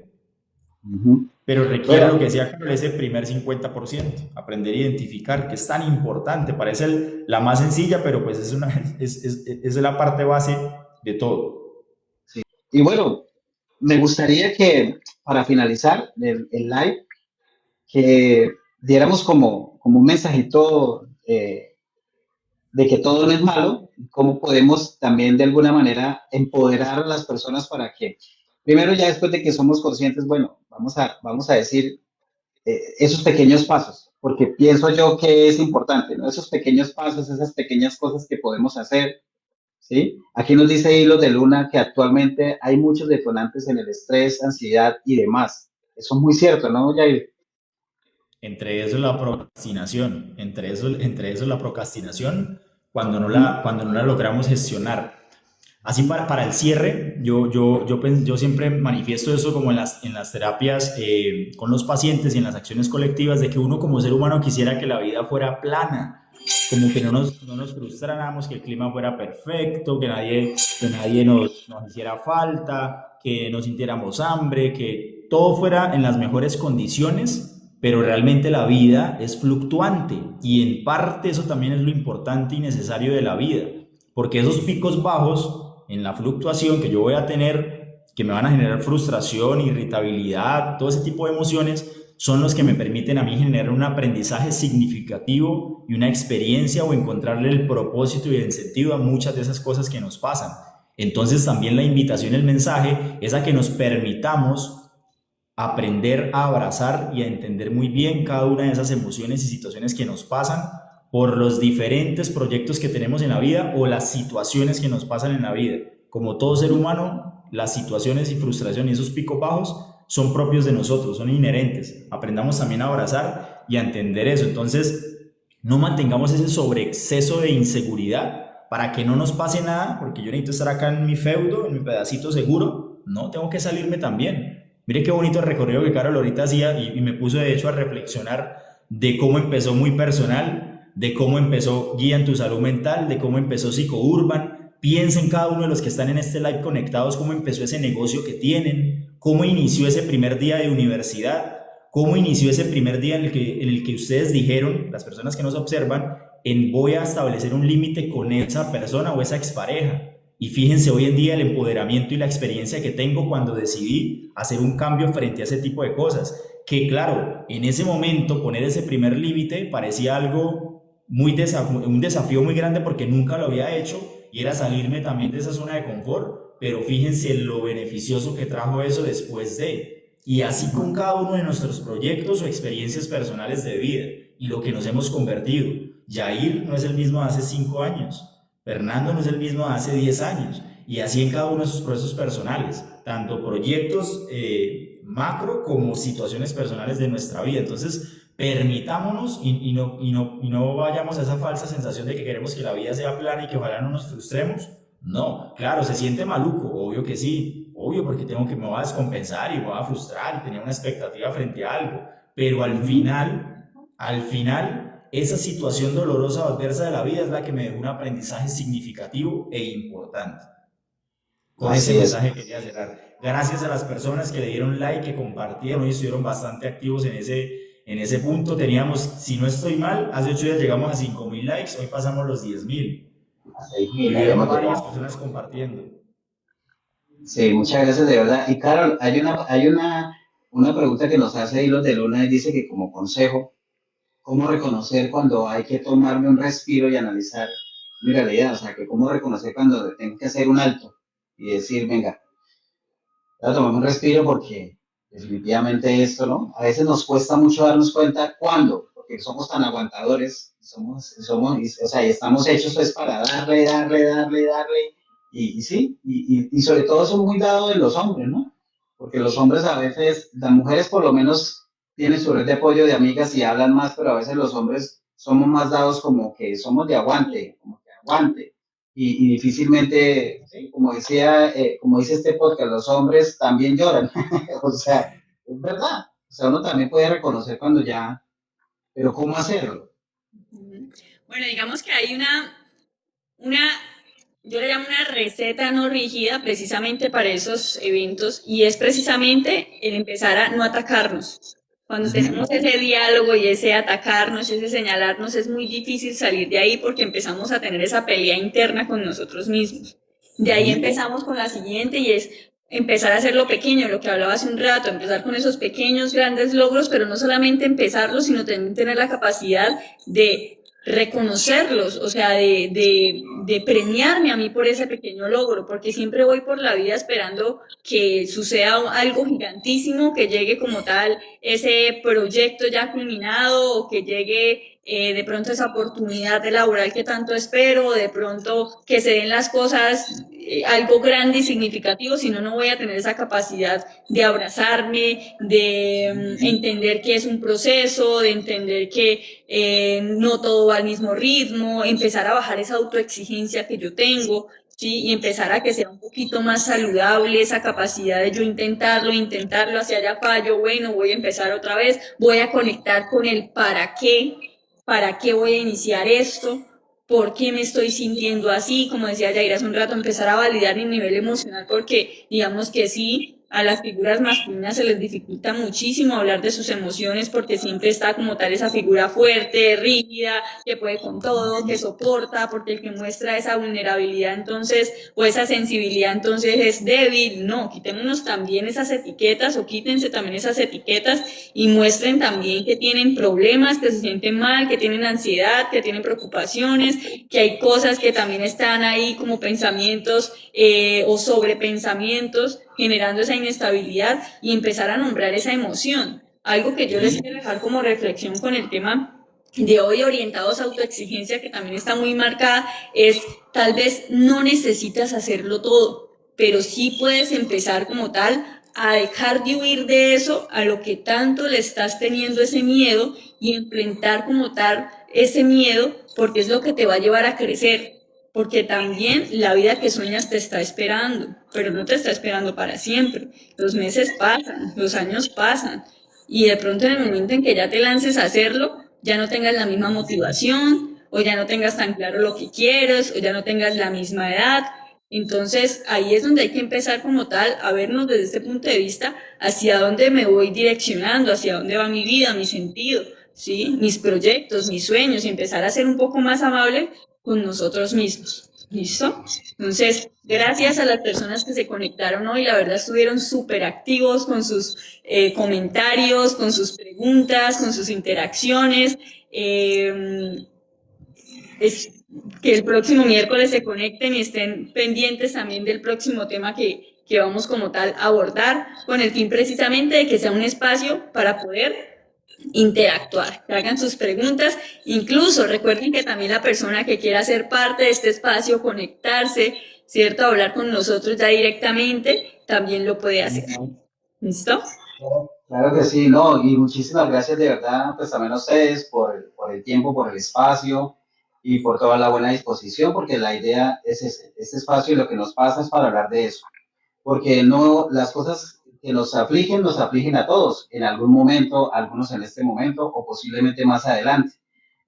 Ujú. Pero requiere lo que Bueno, decía Carol, ese primer 50%, aprender a identificar, que es tan importante, parece la más sencilla, pero pues es la parte base de todo. y bueno, me gustaría que para finalizar el live, que diéramos como un mensajito de que todo no es malo, cómo podemos también de alguna manera empoderar a las personas para que, primero ya después de que somos conscientes, bueno, vamos a decir esos pequeños pasos, porque pienso yo que es importante, ¿no? Esos pequeños pasos, esas pequeñas cosas que podemos hacer, ¿sí? Aquí nos dice Hilo de Luna que actualmente hay muchos detonantes en el estrés, ansiedad y demás. Eso es muy cierto, ¿no, Jair? Entre eso la procrastinación, entre eso la procrastinación Ujú. cuando no la logramos gestionar. Así para el cierre, yo siempre manifiesto eso como en las terapias con los pacientes y en las acciones colectivas, de que uno como ser humano quisiera que la vida fuera plana, como que no nos frustráramos, que el clima fuera perfecto, que nadie nos hiciera falta, que no sintiéramos hambre, que todo fuera en las mejores condiciones, pero realmente la vida es fluctuante y en parte eso también es lo importante y necesario de la vida, porque esos picos bajos en la fluctuación que yo voy a tener, que me van a generar frustración, irritabilidad, todo ese tipo de emociones, son los que me permiten a mí generar un aprendizaje significativo y una experiencia o encontrarle el propósito y el sentido a muchas de esas cosas que nos pasan. Entonces también la invitación, el mensaje es a que nos permitamos aprender a abrazar y a entender muy bien cada una de esas emociones y situaciones que nos pasan por los diferentes proyectos que tenemos en la vida o las situaciones que nos pasan en la vida. Como todo ser humano, las situaciones y frustraciones y esos picos bajos son propios de nosotros, son inherentes. Aprendamos también a abrazar y a entender eso. Entonces, no mantengamos ese sobreexceso de inseguridad para que no nos pase nada, porque yo necesito estar acá en mi feudo, en mi pedacito seguro. No, tengo que salirme también. Mire qué bonito el recorrido que Carol ahorita hacía y me puso de hecho a reflexionar de cómo empezó muy personal, de cómo empezó Guía en tu Salud Mental, de cómo empezó Psicourban. Piensen cada uno de los que están en este live conectados cómo empezó ese negocio que tienen, cómo inició ese primer día de universidad, cómo inició ese primer día en el que ustedes dijeron, las personas que nos observan, en voy a establecer un límite con esa persona o esa expareja. Y fíjense hoy en día el empoderamiento y la experiencia que tengo cuando decidí hacer un cambio frente a ese tipo de cosas. Que claro, en ese momento poner ese primer límite parecía algo un desafío muy grande porque nunca lo había hecho y era salirme también de esa zona de confort, pero fíjense lo beneficioso que trajo eso después de. Y así con cada uno de nuestros proyectos o experiencias personales de vida y lo que nos hemos convertido. Yair no es el mismo de hace 5 años. Fernando no es el mismo de hace 10 años, y así en cada uno de sus procesos personales, tanto proyectos macro como situaciones personales de nuestra vida. Entonces, permitámonos y no vayamos a esa falsa sensación de que queremos que la vida sea plana y que ojalá no nos frustremos. No, claro, se siente maluco, obvio que sí, obvio porque me voy a descompensar y me voy a frustrar y tenía una expectativa frente a algo, pero al final, esa situación dolorosa o adversa de la vida es la que me dejó un aprendizaje significativo e importante. Con ese mensaje quería cerrar. Gracias a las personas que le dieron like, que compartieron, hoy estuvieron bastante activos en ese punto. Teníamos, si no estoy mal, hace 8 días llegamos a 5,000 likes, hoy pasamos los 10,000. Y vieron varias personas compartiendo. Sí, muchas gracias de verdad. Y Carol, hay una pregunta que nos hace Hilos de Luna y dice que como consejo, ¿cómo reconocer cuando hay que tomarme un respiro y analizar mi realidad? O sea, que cómo reconocer cuando tengo que hacer un alto y decir, venga, voy a tomarme un respiro porque definitivamente esto, ¿no? A veces nos cuesta mucho darnos cuenta cuándo, porque somos tan aguantadores, o sea, y estamos hechos pues para darle, y sí, y sobre todo eso es muy dado de los hombres, ¿no? Porque los hombres a veces, las mujeres por lo menos tienen su red de apoyo de amigas y hablan más, pero a veces los hombres somos más dados como que somos de aguante, como que aguante. Y difícilmente, ¿sí? Como dice este podcast, los hombres también lloran. O sea, es verdad. O sea, uno también puede reconocer cuando ya, pero ¿cómo hacerlo? Bueno, digamos que hay yo le llamo una receta no rígida precisamente para esos eventos y es precisamente el empezar a no atacarnos. Cuando tenemos ese diálogo y ese atacarnos, ese señalarnos, es muy difícil salir de ahí porque empezamos a tener esa pelea interna con nosotros mismos. De ahí empezamos con la siguiente y es empezar a hacer lo pequeño, lo que hablaba hace un rato, empezar con esos pequeños, grandes logros, pero no solamente empezarlos, sino también tener la capacidad de reconocerlos, o sea, de premiarme a mí por ese pequeño logro, porque siempre voy por la vida esperando que suceda algo gigantísimo, que llegue como tal ese proyecto ya culminado, o que llegue de pronto esa oportunidad de laboral que tanto espero, de pronto que se den las cosas, algo grande y significativo, si no, no voy a tener esa capacidad de abrazarme, de entender que es un proceso, de entender que no todo va al mismo ritmo, empezar a bajar esa autoexigencia que yo tengo, ¿sí? Y empezar a que sea un poquito más saludable esa capacidad de yo intentarlo, hacia allá fallo, bueno, voy a empezar otra vez, voy a conectar con el para qué. ¿para qué voy a iniciar esto? ¿Por qué me estoy sintiendo así? Como decía Yaira hace un rato, empezar a validar mi nivel emocional, porque digamos que sí, a las figuras masculinas se les dificulta muchísimo hablar de sus emociones porque siempre está como tal esa figura fuerte, rígida, que puede con todo, que soporta, porque el que muestra esa vulnerabilidad entonces, o esa sensibilidad entonces es débil. No, quitémonos también esas etiquetas o quítense también esas etiquetas y muestren también que tienen problemas, que se sienten mal, que tienen ansiedad, que tienen preocupaciones, que hay cosas que también están ahí como pensamientos o sobrepensamientos generando esa inestabilidad y empezar a nombrar esa emoción. Algo que yo les quiero dejar como reflexión con el tema de hoy orientados a autoexigencia, que también está muy marcada, es tal vez no necesitas hacerlo todo, pero sí puedes empezar como tal a dejar de huir de eso a lo que tanto le estás teniendo ese miedo y enfrentar como tal ese miedo, porque es lo que te va a llevar a crecer. Porque también la vida que sueñas te está esperando, pero no te está esperando para siempre. Los meses pasan, los años pasan, y de pronto en el momento en que ya te lances a hacerlo, ya no tengas la misma motivación, o ya no tengas tan claro lo que quieres, o ya no tengas la misma edad. Entonces ahí es donde hay que empezar como tal a vernos desde este punto de vista hacia dónde me voy direccionando, hacia dónde va mi vida, mi sentido, ¿sí? Mis proyectos, mis sueños, y empezar a ser un poco más amable con nosotros mismos. ¿Listo? Entonces, gracias a las personas que se conectaron hoy, la verdad estuvieron súper activos con sus comentarios, con sus preguntas, con sus interacciones. Es que el próximo miércoles se conecten y estén pendientes también del próximo tema que vamos como tal a abordar, con el fin precisamente de que sea un espacio para poder interactuar, que hagan sus preguntas. Incluso recuerden que también la persona que quiera ser parte de este espacio, conectarse, ¿cierto? Hablar con nosotros ya directamente, también lo puede hacer. ¿Listo? Claro que sí, no, y muchísimas gracias de verdad, pues también a ustedes por el tiempo, por el espacio y por toda la buena disposición, porque la idea es este espacio y lo que nos pasa es para hablar de eso, porque no, las cosas que nos afligen a todos en algún momento, algunos en este momento o posiblemente más adelante.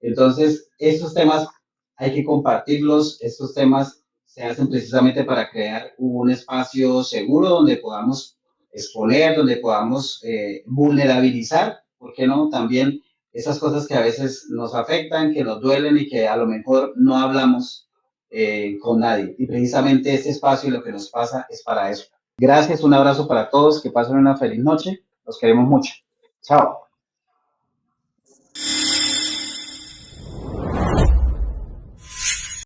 Entonces, estos temas hay que compartirlos, estos temas se hacen precisamente para crear un espacio seguro donde podamos exponer, donde podamos vulnerabilizar, ¿por qué no? También esas cosas que a veces nos afectan, que nos duelen y que a lo mejor no hablamos con nadie. Y precisamente este espacio y lo que nos pasa es para eso. Gracias, un abrazo para todos, que pasen una feliz noche, los queremos mucho. Chao.